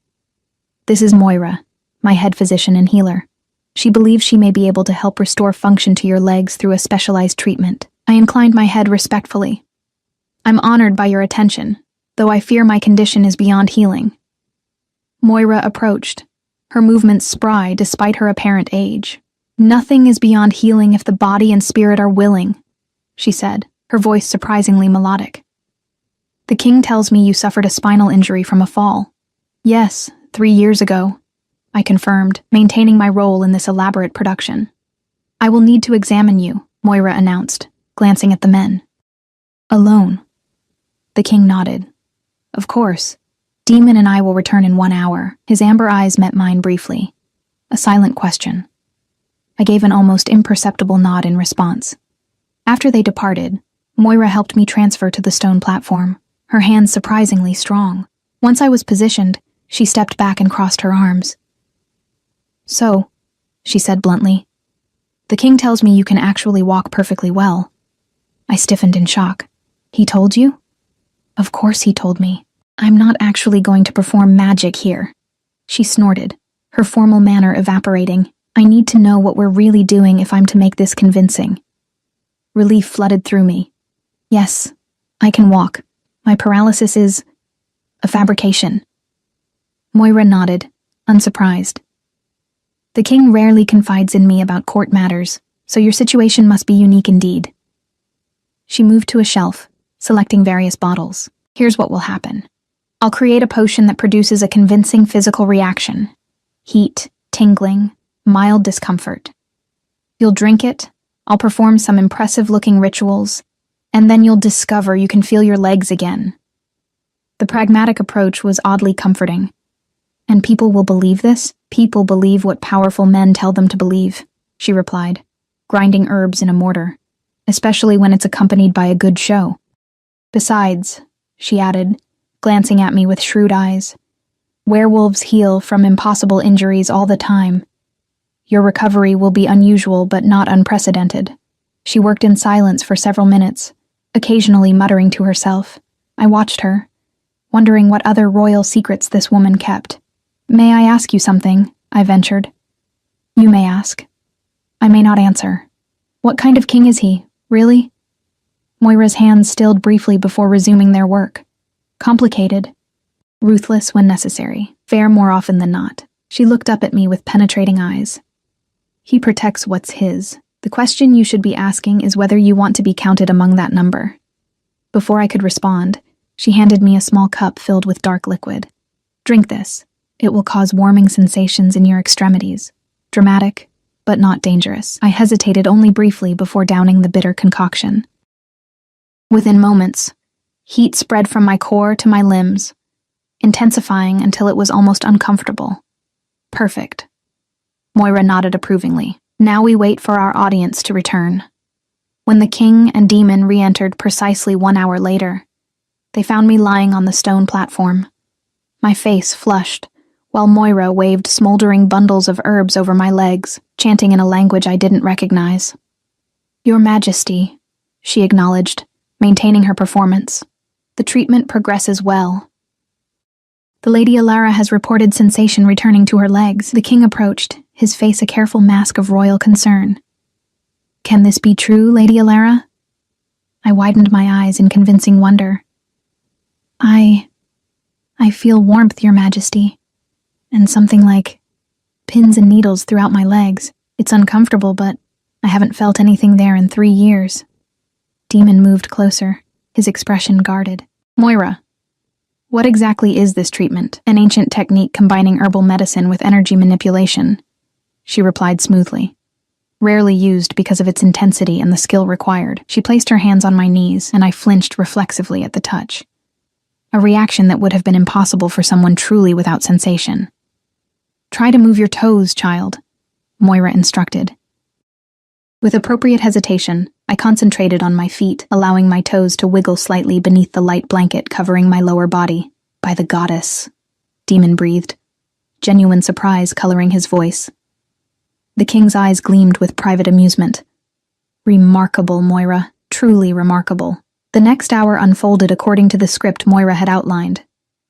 "This is Moira, my head physician and healer. She believes she may be able to help restore function to your legs through a specialized treatment." I inclined my head respectfully. "I'm honored by your attention," though I fear my condition is beyond healing. Moira approached, her movements spry despite her apparent age. Nothing is beyond healing if the body and spirit are willing, she said, her voice surprisingly melodic. The king tells me you suffered a spinal injury from a fall. Yes, 3 years ago, I confirmed, maintaining my role in this elaborate production. I will need to examine you, Moira announced, glancing at the men. Alone. The king nodded. Of course. Demon and I will return in 1 hour. His amber eyes met mine briefly. A silent question. I gave an almost imperceptible nod in response. After they departed, Moira helped me transfer to the stone platform, her hands surprisingly strong. Once I was positioned, she stepped back and crossed her arms. So, she said bluntly, the king tells me you can actually walk perfectly well. I stiffened in shock. He told you? Of course he told me. I'm not actually going to perform magic here. She snorted, her formal manner evaporating. I need to know what we're really doing if I'm to make this convincing. Relief flooded through me. Yes, I can walk. My paralysis is a fabrication. Moira nodded, unsurprised. The king rarely confides in me about court matters, so your situation must be unique indeed. She moved to a shelf, selecting various bottles. Here's what will happen. I'll create a potion that produces a convincing physical reaction. Heat, tingling, mild discomfort. You'll drink it, I'll perform some impressive-looking rituals, and then you'll discover you can feel your legs again. The pragmatic approach was oddly comforting. And people will believe this? People believe what powerful men tell them to believe, she replied, grinding herbs in a mortar, especially when it's accompanied by a good show. Besides, she added, glancing at me with shrewd eyes, werewolves heal from impossible injuries all the time. Your recovery will be unusual but not unprecedented. She worked in silence for several minutes, occasionally muttering to herself. I watched her, wondering what other royal secrets this woman kept. May I ask you something? I ventured. You may ask. I may not answer. What kind of king is he, really? Moira's hands stilled briefly before resuming their work. Complicated. Ruthless when necessary. Fair more often than not. She looked up at me with penetrating eyes. He protects what's his. The question you should be asking is whether you want to be counted among that number. Before I could respond, she handed me a small cup filled with dark liquid. Drink this. It will cause warming sensations in your extremities. Dramatic, but not dangerous. I hesitated only briefly before downing the bitter concoction. Within moments, heat spread from my core to my limbs, intensifying until it was almost uncomfortable. Perfect. Moira nodded approvingly. Now we wait for our audience to return. When the king and demon re-entered precisely 1 hour later, they found me lying on the stone platform. My face flushed, while Moira waved smoldering bundles of herbs over my legs, chanting in a language I didn't recognize. Your Majesty, she acknowledged, maintaining her performance. The treatment progresses well. The Lady Alara has reported sensation returning to her legs. The king approached, his face a careful mask of royal concern. Can this be true, Lady Alara? I widened my eyes in convincing wonder. I feel warmth, Your Majesty, and something like pins and needles throughout my legs. It's uncomfortable, but I haven't felt anything there in 3 years. Demon moved closer, his expression guarded. Moira, what exactly is this treatment? An ancient technique combining herbal medicine with energy manipulation, she replied smoothly. Rarely used because of its intensity and the skill required. She placed her hands on my knees, and I flinched reflexively at the touch. A reaction that would have been impossible for someone truly without sensation. Try to move your toes, child, Moira instructed. With appropriate hesitation, I concentrated on my feet, allowing my toes to wiggle slightly beneath the light blanket covering my lower body. By the goddess, Demon breathed, genuine surprise coloring his voice. The king's eyes gleamed with private amusement. Remarkable, Moira, truly remarkable. The next hour unfolded according to the script Moira had outlined.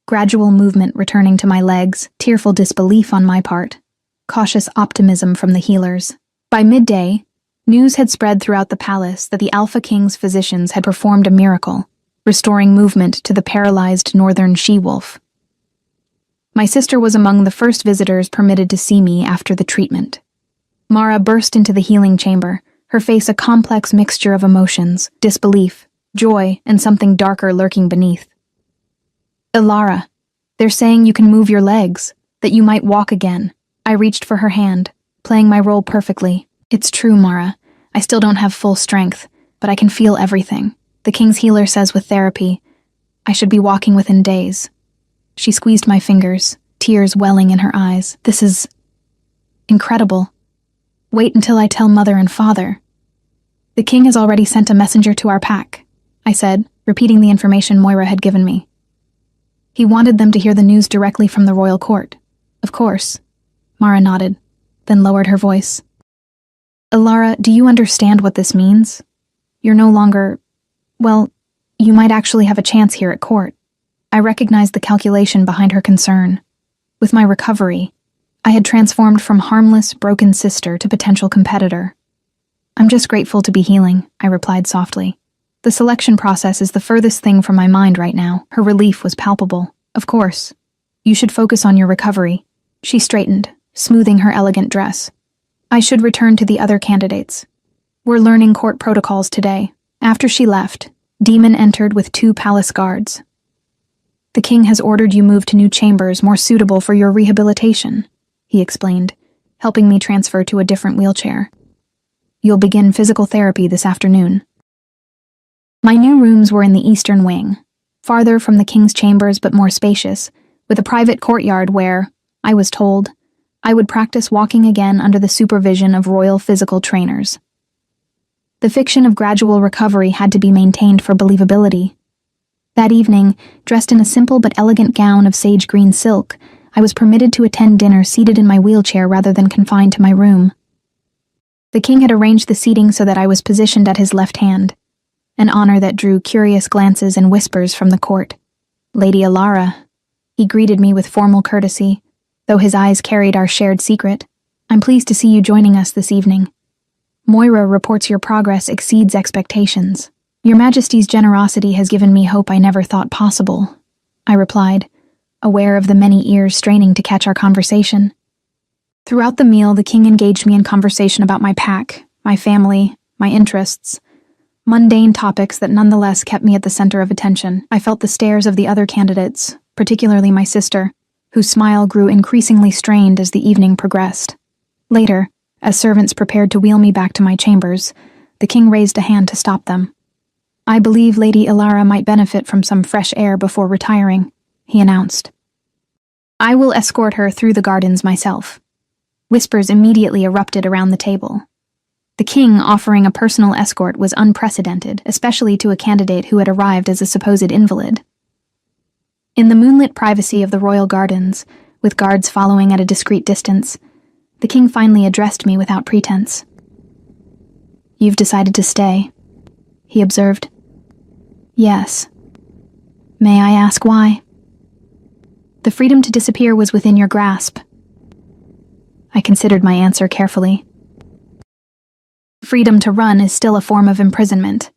Gradual movement returning to my legs, tearful disbelief on my part, cautious optimism from the healers. By midday, news had spread throughout the palace that the Alpha King's physicians had performed a miracle, restoring movement to the paralyzed northern she-wolf. My sister was among the first visitors permitted to see me after the treatment. Mara burst into the healing chamber, her face a complex mixture of emotions, disbelief, joy, and something darker lurking beneath. "Ilara, they're saying you can move your legs, that you might walk again." I reached for her hand, playing my role perfectly. "It's true, Mara. I still don't have full strength, but I can feel everything. The King's healer says with therapy, I should be walking within days." She squeezed my fingers, tears welling in her eyes. "This is incredible. Wait until I tell Mother and Father." "The King has already sent a messenger to our pack," I said, repeating the information Moira had given me. "He wanted them to hear the news directly from the royal court." "Of course." Mara nodded, then lowered her voice. "Ilara, do you understand what this means? You're no longer... well, you might actually have a chance here at court." I recognized the calculation behind her concern. With my recovery, I had transformed from harmless, broken sister to potential competitor. "I'm just grateful to be healing," I replied softly. "The selection process is the furthest thing from my mind right now." Her relief was palpable. "Of course. You should focus on your recovery." She straightened, smoothing her elegant dress. "I should return to the other candidates. We're learning court protocols today." After she left, Demon entered with 2 palace guards. "The King has ordered you moved to new chambers more suitable for your rehabilitation," he explained, helping me transfer to a different wheelchair. "You'll begin physical therapy this afternoon." My new rooms were in the eastern wing, farther from the King's chambers but more spacious, with a private courtyard where, I was told, I would practice walking again under the supervision of royal physical trainers. The fiction of gradual recovery had to be maintained for believability. That evening, dressed in a simple but elegant gown of sage green silk, I was permitted to attend dinner seated in my wheelchair rather than confined to my room. The King had arranged the seating so that I was positioned at his left hand, an honor that drew curious glances and whispers from the court. "Lady Ilara," he greeted me with formal courtesy, though his eyes carried our shared secret. "I'm pleased to see you joining us this evening. Moira reports your progress exceeds expectations." "Your Majesty's generosity has given me hope I never thought possible," I replied, aware of the many ears straining to catch our conversation. Throughout the meal, the King engaged me in conversation about my pack, my family, my interests, mundane topics that nonetheless kept me at the center of attention. I felt the stares of the other candidates, particularly my sister, whose smile grew increasingly strained as the evening progressed. Later, as servants prepared to wheel me back to my chambers, the King raised a hand to stop them. "I believe Lady Ilara might benefit from some fresh air before retiring," he announced. "I will escort her through the gardens myself." Whispers immediately erupted around the table. The King offering a personal escort was unprecedented, especially to a candidate who had arrived as a supposed invalid. In the moonlit privacy of the royal gardens, with guards following at a discreet distance, the King finally addressed me without pretense. "You've decided to stay," he observed. "Yes. May I ask why?" "The freedom to disappear was within your grasp." I considered my answer carefully. "Freedom to run is still a form of imprisonment.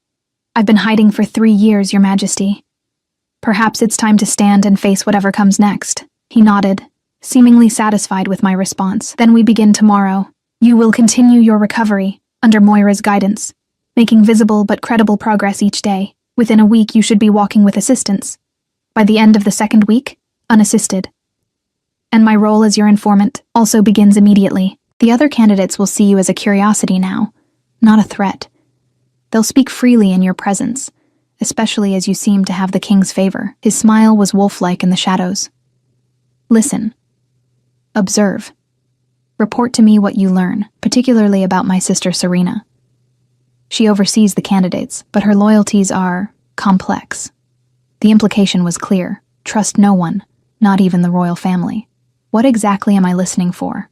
I've been hiding for 3 years, Your Majesty. Perhaps it's time to stand and face whatever comes next." He nodded, seemingly satisfied with my response. "Then we begin tomorrow. You will continue your recovery, under Moira's guidance, making visible but credible progress each day. Within a week you should be walking with assistance. By the end of the 2nd week, unassisted. And my role as your informant also begins immediately. The other candidates will see you as a curiosity now, not a threat. They'll speak freely in your presence, especially as you seem to have the King's favor." His smile was wolf-like in the shadows. "Listen. Observe. Report to me what you learn, particularly about my sister Serena. She oversees the candidates, but her loyalties are complex." The implication was clear. Trust no one, not even the royal family. What exactly am I listening for?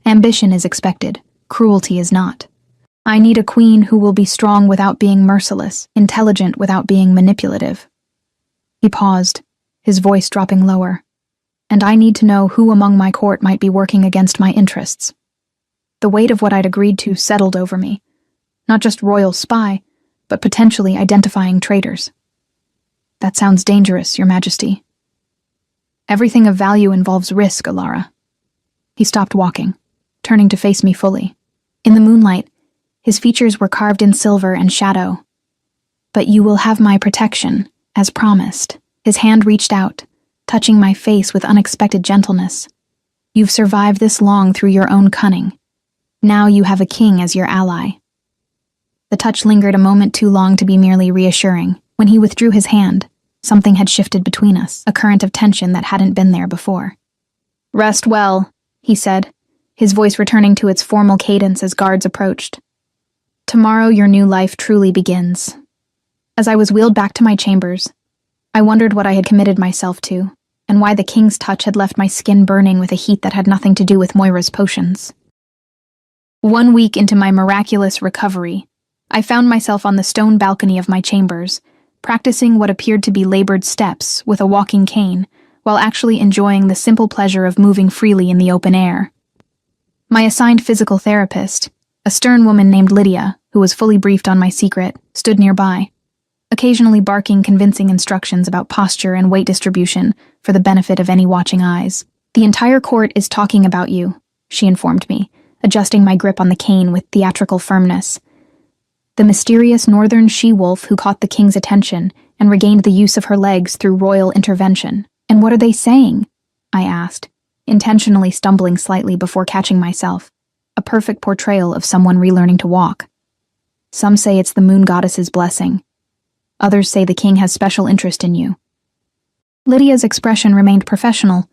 Ambition is expected, cruelty is not. I need a queen who will be strong without being merciless, intelligent without being manipulative. He paused, his voice dropping lower. "And I need to know who among my court might be working against my interests." The weight of what I'd agreed to settled over me. Not just royal spy, but potentially identifying traitors. That sounds dangerous, Your Majesty. Everything of value involves risk, Alara. He stopped walking, turning to face me fully. In the moonlight, his features were carved in silver and shadow. But you will have my protection, as promised. His hand reached out, touching my face with unexpected gentleness. You've survived this long through your own cunning. Now you have a king as your ally. The touch lingered a moment too long to be merely reassuring. When he withdrew his hand, something had shifted between us, a current of tension that hadn't been there before. Rest well, he said, his voice returning to its formal cadence as guards approached. Tomorrow your new life truly begins. As I was wheeled back to my chambers, I wondered what I had committed myself to, and why the king's touch had left my skin burning with a heat that had nothing to do with Moira's potions. 1 week into my miraculous recovery, I found myself on the stone balcony of my chambers, practicing what appeared to be labored steps with a walking cane, while actually enjoying the simple pleasure of moving freely in the open air. My assigned physical therapist, a stern woman named Lydia, who was fully briefed on my secret, stood nearby, occasionally barking convincing instructions about posture and weight distribution for the benefit of any watching eyes. The entire court is talking about you, she informed me, adjusting my grip on the cane with theatrical firmness. The mysterious northern she-wolf who caught the king's attention and regained the use of her legs through royal intervention. And what are they saying? I asked, intentionally stumbling slightly before catching myself. A perfect portrayal of someone relearning to walk. Some say it's the moon goddess's blessing. Others say the king has special interest in you. Lydia's expression remained professional,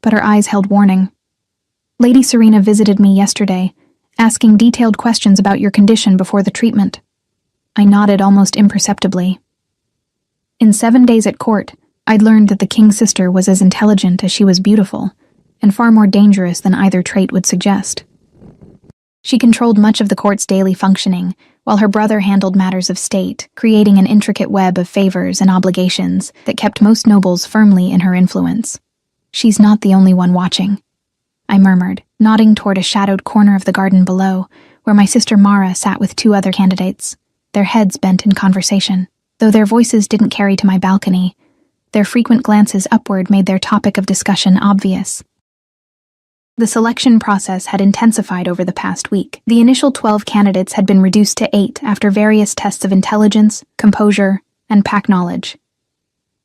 but her eyes held warning. Lady Serena visited me yesterday, asking detailed questions about your condition before the treatment. I nodded almost imperceptibly. In 7 days at court, I'd learned that the king's sister was as intelligent as she was beautiful, and far more dangerous than either trait would suggest. She controlled much of the court's daily functioning, while her brother handled matters of state, creating an intricate web of favors and obligations that kept most nobles firmly in her influence. She's not the only one watching, I murmured, nodding toward a shadowed corner of the garden below, where my sister Mara sat with 2 other candidates, their heads bent in conversation. Though their voices didn't carry to my balcony, their frequent glances upward made their topic of discussion obvious. The selection process had intensified over the past week. The initial 12 candidates had been reduced to 8 after various tests of intelligence, composure, and pack knowledge.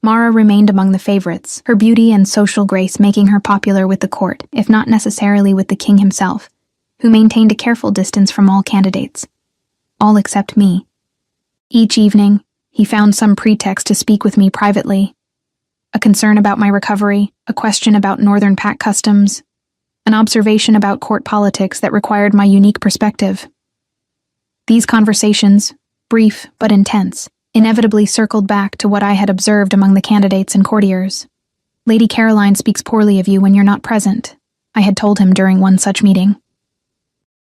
Mara remained among the favorites, her beauty and social grace making her popular with the court, if not necessarily with the king himself, who maintained a careful distance from all candidates. All except me. Each evening, he found some pretext to speak with me privately. A concern about my recovery, a question about northern pack customs, an observation about court politics that required my unique perspective. These conversations, brief but intense, inevitably circled back to what I had observed among the candidates and courtiers. Lady Caroline speaks poorly of you when you're not present, I had told him during one such meeting.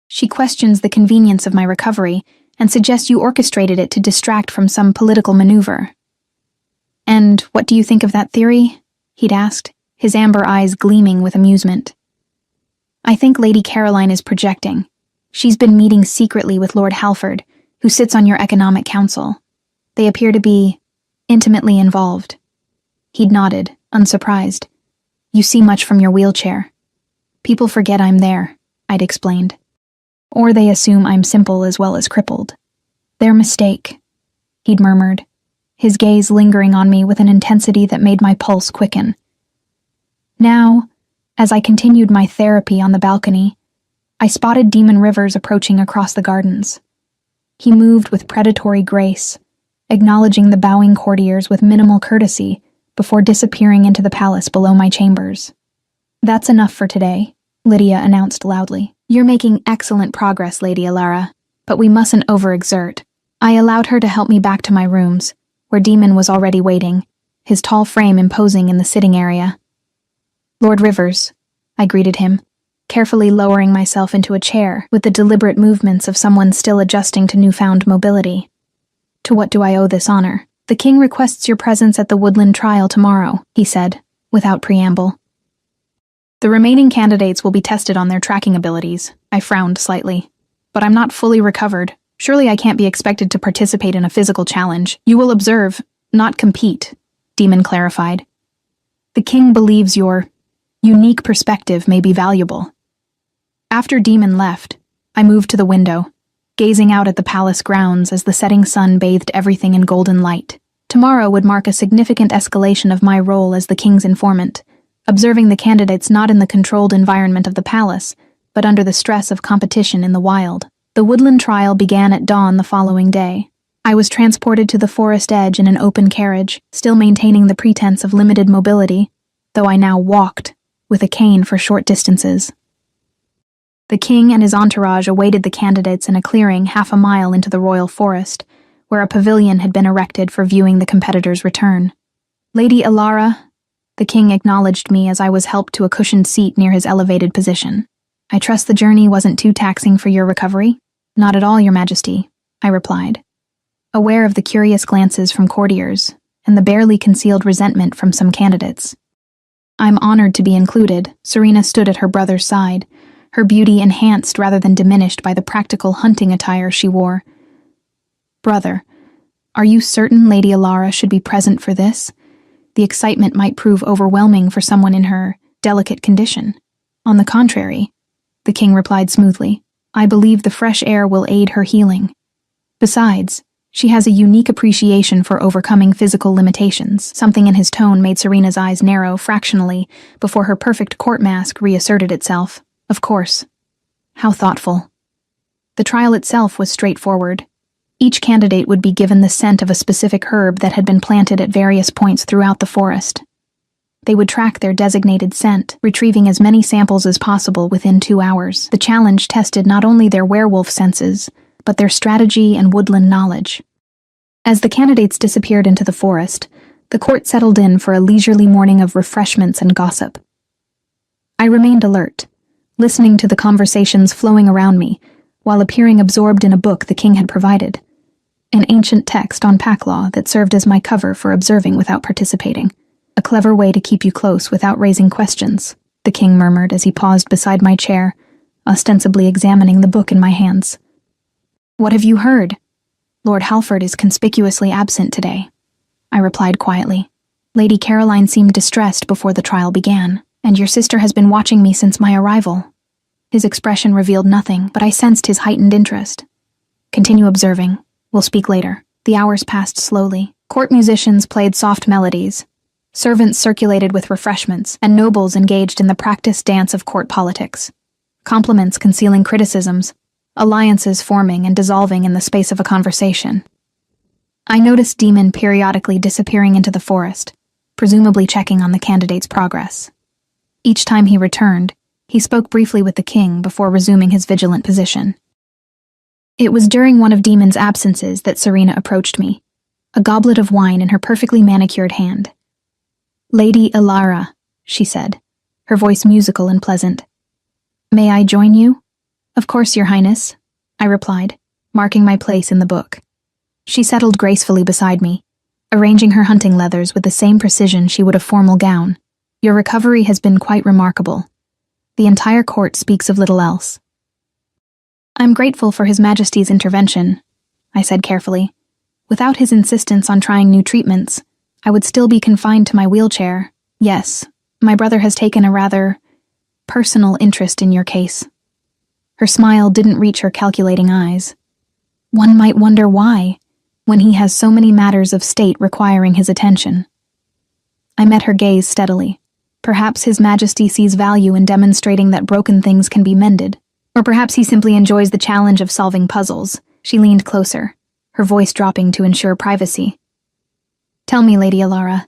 She questions the convenience of my recovery and suggests you orchestrated it to distract from some political maneuver. And what do you think of that theory? He'd asked, his amber eyes gleaming with amusement. I think Lady Caroline is projecting. She's been meeting secretly with Lord Halford, who sits on your economic council. They appear to be intimately involved. He'd nodded, unsurprised. You see much from your wheelchair. People forget I'm there, I'd explained. Or they assume I'm simple as well as crippled. Their mistake, he'd murmured, his gaze lingering on me with an intensity that made my pulse quicken. Now, as I continued my therapy on the balcony, I spotted Demon Rivers approaching across the gardens. He moved with predatory grace, acknowledging the bowing courtiers with minimal courtesy before disappearing into the palace below my chambers. That's enough for today, Lydia announced loudly. You're making excellent progress, Lady Alara, but we mustn't overexert. I allowed her to help me back to my rooms, where Demon was already waiting, his tall frame imposing in the sitting area. Lord Rivers, I greeted him, carefully lowering myself into a chair with the deliberate movements of someone still adjusting to newfound mobility. To what do I owe this honor? The king requests your presence at the Woodland trial tomorrow, he said, without preamble. The remaining candidates will be tested on their tracking abilities. I frowned slightly. But I'm not fully recovered. Surely I can't be expected to participate in a physical challenge. You will observe, not compete, Demon clarified. The king believes your unique perspective may be valuable. After Demon left, I moved to the window, gazing out at the palace grounds as the setting sun bathed everything in golden light. Tomorrow would mark a significant escalation of my role as the king's informant, observing the candidates not in the controlled environment of the palace, but under the stress of competition in the wild. The woodland trial began at dawn the following day. I was transported to the forest edge in an open carriage, still maintaining the pretense of limited mobility, though I now walked, with a cane for short distances. The king and his entourage awaited the candidates in a clearing half a mile into the royal forest, where a pavilion had been erected for viewing the competitors' return. Lady Alara, the king acknowledged me as I was helped to a cushioned seat near his elevated position. I trust the journey wasn't too taxing for your recovery? Not at all, Your Majesty, I replied, aware of the curious glances from courtiers and the barely concealed resentment from some candidates. I'm honored to be included. Serena stood at her brother's side, her beauty enhanced rather than diminished by the practical hunting attire she wore. Brother, are you certain Lady Alara should be present for this? The excitement might prove overwhelming for someone in her delicate condition. On the contrary, the king replied smoothly, I believe the fresh air will aid her healing. Besides, she has a unique appreciation for overcoming physical limitations. Something in his tone made Serena's eyes narrow fractionally before her perfect court mask reasserted itself. Of course. How thoughtful. The trial itself was straightforward. Each candidate would be given the scent of a specific herb that had been planted at various points throughout the forest. They would track their designated scent, retrieving as many samples as possible within 2 hours. The challenge tested not only their werewolf senses, but their strategy and woodland knowledge. As the candidates disappeared into the forest, the court settled in for a leisurely morning of refreshments and gossip. I remained alert, listening to the conversations flowing around me, while appearing absorbed in a book the king had provided, an ancient text on pack law that served as my cover for observing without participating. A clever way to keep you close without raising questions, the king murmured as he paused beside my chair, ostensibly examining the book in my hands. What have you heard? Lord Halford is conspicuously absent today, I replied quietly. Lady Caroline seemed distressed before the trial began, and your sister has been watching me since my arrival. His expression revealed nothing, but I sensed his heightened interest. Continue observing. We'll speak later. The hours passed slowly. Court musicians played soft melodies. Servants circulated with refreshments, and nobles engaged in the practiced dance of court politics. Compliments concealing criticisms, alliances forming and dissolving in the space of a conversation. I noticed Demon periodically disappearing into the forest, presumably checking on the candidate's progress. Each time he returned, he spoke briefly with the king before resuming his vigilant position. It was during one of Demon's absences that Serena approached me, a goblet of wine in her perfectly manicured hand. Lady Alara, she said, her voice musical and pleasant. May I join you? Of course, Your Highness, I replied, marking my place in the book. She settled gracefully beside me, arranging her hunting leathers with the same precision she would a formal gown. Your recovery has been quite remarkable. The entire court speaks of little else. I'm grateful for His Majesty's intervention, I said carefully. Without his insistence on trying new treatments, I would still be confined to my wheelchair. Yes, my brother has taken a rather personal interest in your case. Her smile didn't reach her calculating eyes. One might wonder why, when he has so many matters of state requiring his attention. I met her gaze steadily. Perhaps His Majesty sees value in demonstrating that broken things can be mended. Or perhaps he simply enjoys the challenge of solving puzzles. She leaned closer, her voice dropping to ensure privacy. Tell me, Lady Alara,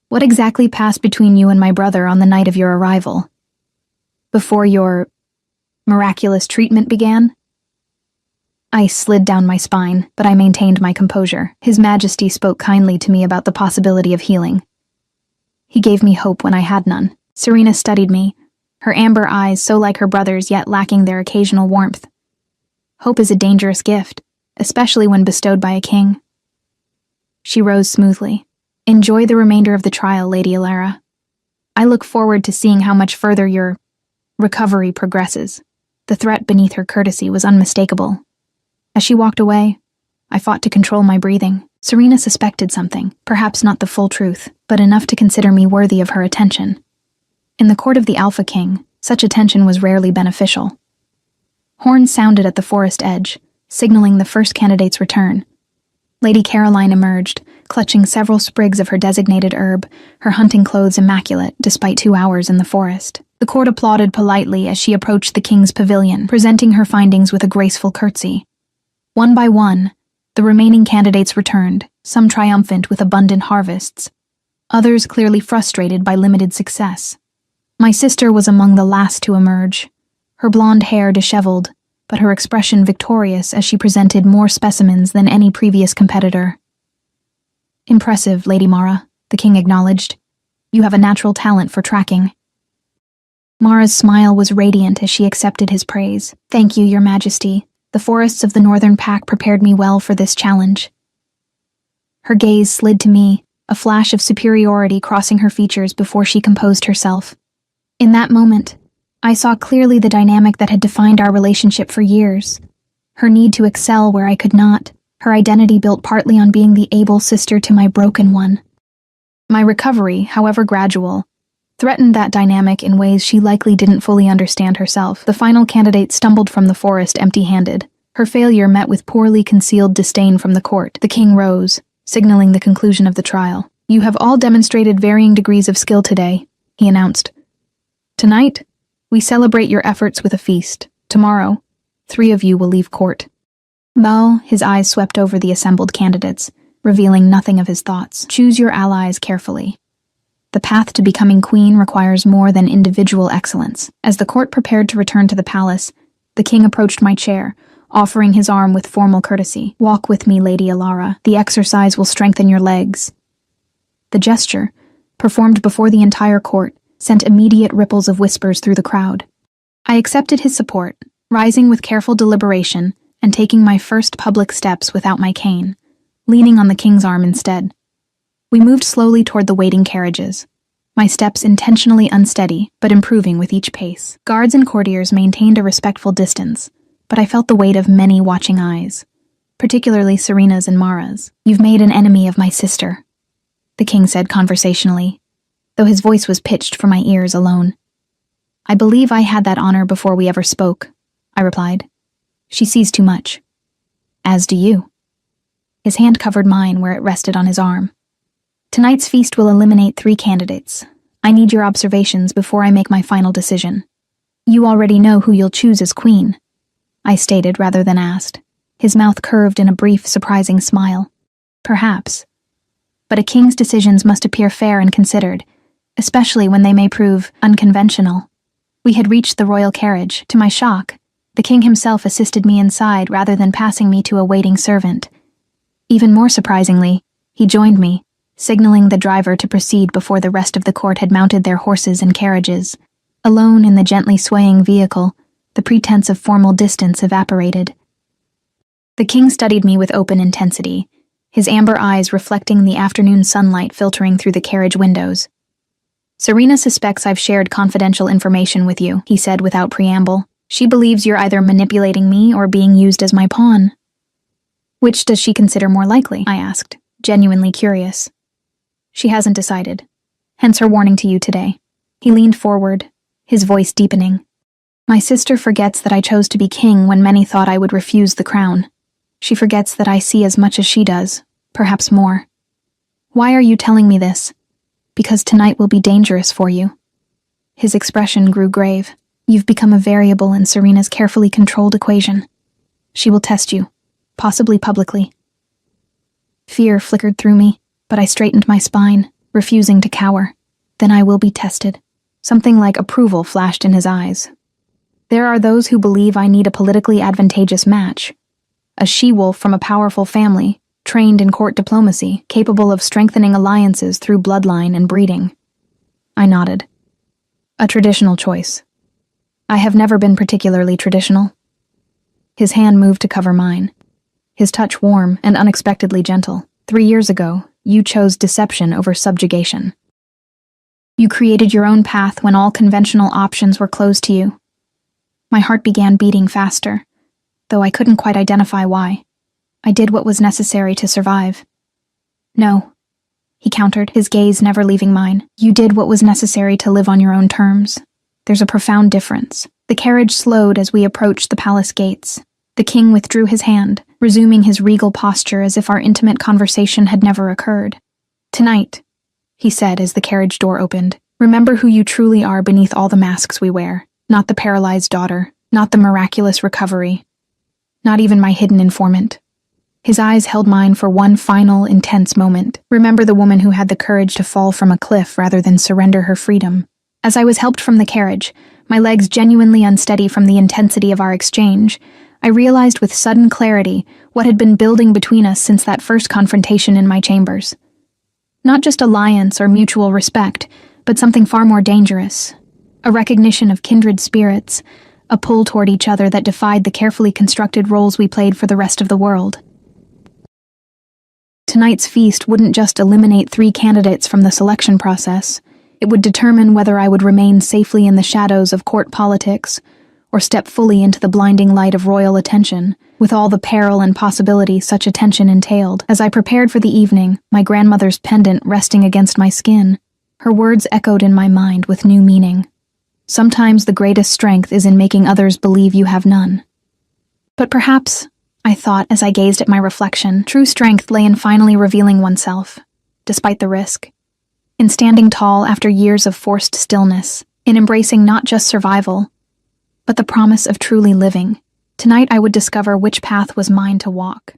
what exactly passed between you and my brother on the night of your arrival? Before your miraculous treatment began? Ice slid down my spine, but I maintained my composure. His Majesty spoke kindly to me about the possibility of healing. He gave me hope when I had none. Serena studied me, her amber eyes so like her brother's yet lacking their occasional warmth. Hope is a dangerous gift, especially when bestowed by a king. She rose smoothly. Enjoy the remainder of the trial, Lady Alara. I look forward to seeing how much further your recovery progresses. The threat beneath her courtesy was unmistakable. As she walked away, I fought to control my breathing. Serena suspected something, perhaps not the full truth, but enough to consider me worthy of her attention. In the court of the Alpha King, such attention was rarely beneficial. Horns sounded at the forest edge, signaling the first candidate's return. Lady Caroline emerged, clutching several sprigs of her designated herb, her hunting clothes immaculate despite 2 hours in the forest. The court applauded politely as she approached the king's pavilion, presenting her findings with a graceful curtsy. One by one, the remaining candidates returned, some triumphant with abundant harvests, others clearly frustrated by limited success. My sister was among the last to emerge, her blonde hair disheveled, but her expression victorious as she presented more specimens than any previous competitor. "Impressive, Lady Mara," the king acknowledged. "You have a natural talent for tracking." Mara's smile was radiant as she accepted his praise. "Thank you, Your Majesty. The forests of the Northern Pack prepared me well for this challenge." Her gaze slid to me, a flash of superiority crossing her features before she composed herself. In that moment, I saw clearly the dynamic that had defined our relationship for years. Her need to excel where I could not, her identity built partly on being the able sister to my broken one. My recovery, however gradual, threatened that dynamic in ways she likely didn't fully understand herself. The final candidate stumbled from the forest empty-handed, her failure met with poorly concealed disdain from the court. The king rose, signaling the conclusion of the trial. "You have all demonstrated varying degrees of skill today," he announced. "Tonight, we celebrate your efforts with a feast. Tomorrow, 3 of you will leave court." Bao, his eyes swept over the assembled candidates, revealing nothing of his thoughts. "Choose your allies carefully. The path to becoming queen requires more than individual excellence." As the court prepared to return to the palace, the king approached my chair, offering his arm with formal courtesy. "Walk with me, Lady Alara. The exercise will strengthen your legs." The gesture, performed before the entire court, sent immediate ripples of whispers through the crowd. I accepted his support, rising with careful deliberation and taking my first public steps without my cane, leaning on the king's arm instead. We moved slowly toward the waiting carriages, my steps intentionally unsteady but improving with each pace. Guards and courtiers maintained a respectful distance, but I felt the weight of many watching eyes, particularly Serena's and Mara's. "You've made an enemy of my sister," the king said conversationally, though his voice was pitched for my ears alone. "I believe I had that honor before we ever spoke," I replied. "She sees too much." "As do you." His hand covered mine where it rested on his arm. "Tonight's feast will eliminate 3 candidates. I need your observations before I make my final decision. You already know who you'll choose as queen," I stated rather than asked, his mouth curved in a brief, surprising smile. "Perhaps. But a king's decisions must appear fair and considered, especially when they may prove unconventional." We had reached the royal carriage. To my shock, the king himself assisted me inside rather than passing me to a waiting servant. Even more surprisingly, he joined me, signaling the driver to proceed before the rest of the court had mounted their horses and carriages. Alone in the gently swaying vehicle, the pretense of formal distance evaporated. The king studied me with open intensity, his amber eyes reflecting the afternoon sunlight filtering through the carriage windows. "Serena suspects I've shared confidential information with you," he said without preamble. "She believes you're either manipulating me or being used as my pawn." "Which does she consider more likely?" I asked, genuinely curious. "She hasn't decided, hence her warning to you today." He leaned forward, his voice deepening. "My sister forgets that I chose to be king when many thought I would refuse the crown. She forgets that I see as much as she does, perhaps more. Why are you telling me this? Because tonight will be dangerous for you." His expression grew grave. "You've become a variable in Serena's carefully controlled equation. She will test you, possibly publicly." Fear flickered through me, but I straightened my spine, refusing to cower. "Then I will be tested." Something like approval flashed in his eyes. "There are those who believe I need a politically advantageous match. A she-wolf from a powerful family, trained in court diplomacy, capable of strengthening alliances through bloodline and breeding." I nodded. "A traditional choice. I have never been particularly traditional." His hand moved to cover mine, his touch warm and unexpectedly gentle. 3 years ago, you chose deception over subjugation. You created your own path when all conventional options were closed to you. My heart began beating faster, though I couldn't quite identify why. I did what was necessary to survive. No, he countered, his gaze never leaving mine. You did what was necessary to live on your own terms. There's a profound difference. The carriage slowed as we approached the palace gates. The king withdrew his hand, resuming his regal posture as if our intimate conversation had never occurred. Tonight, he said as the carriage door opened, remember who you truly are beneath all the masks we wear. Not the paralyzed daughter, not the miraculous recovery, not even my hidden informant. His eyes held mine for one final, intense moment. Remember the woman who had the courage to fall from a cliff rather than surrender her freedom. As I was helped from the carriage, my legs genuinely unsteady from the intensity of our exchange, I realized with sudden clarity what had been building between us since that first confrontation in my chambers. Not just alliance or mutual respect, but something far more dangerous. A recognition of kindred spirits, a pull toward each other that defied the carefully constructed roles we played for the rest of the world. Tonight's feast wouldn't just eliminate 3 candidates from the selection process. It would determine whether I would remain safely in the shadows of court politics or step fully into the blinding light of royal attention, with all the peril and possibility such attention entailed. As I prepared for the evening, my grandmother's pendant resting against my skin, her words echoed in my mind with new meaning. Sometimes the greatest strength is in making others believe you have none. But perhaps, I thought as I gazed at my reflection, true strength lay in finally revealing oneself, despite the risk. In standing tall after years of forced stillness, in embracing not just survival, but the promise of truly living. Tonight I would discover which path was mine to walk.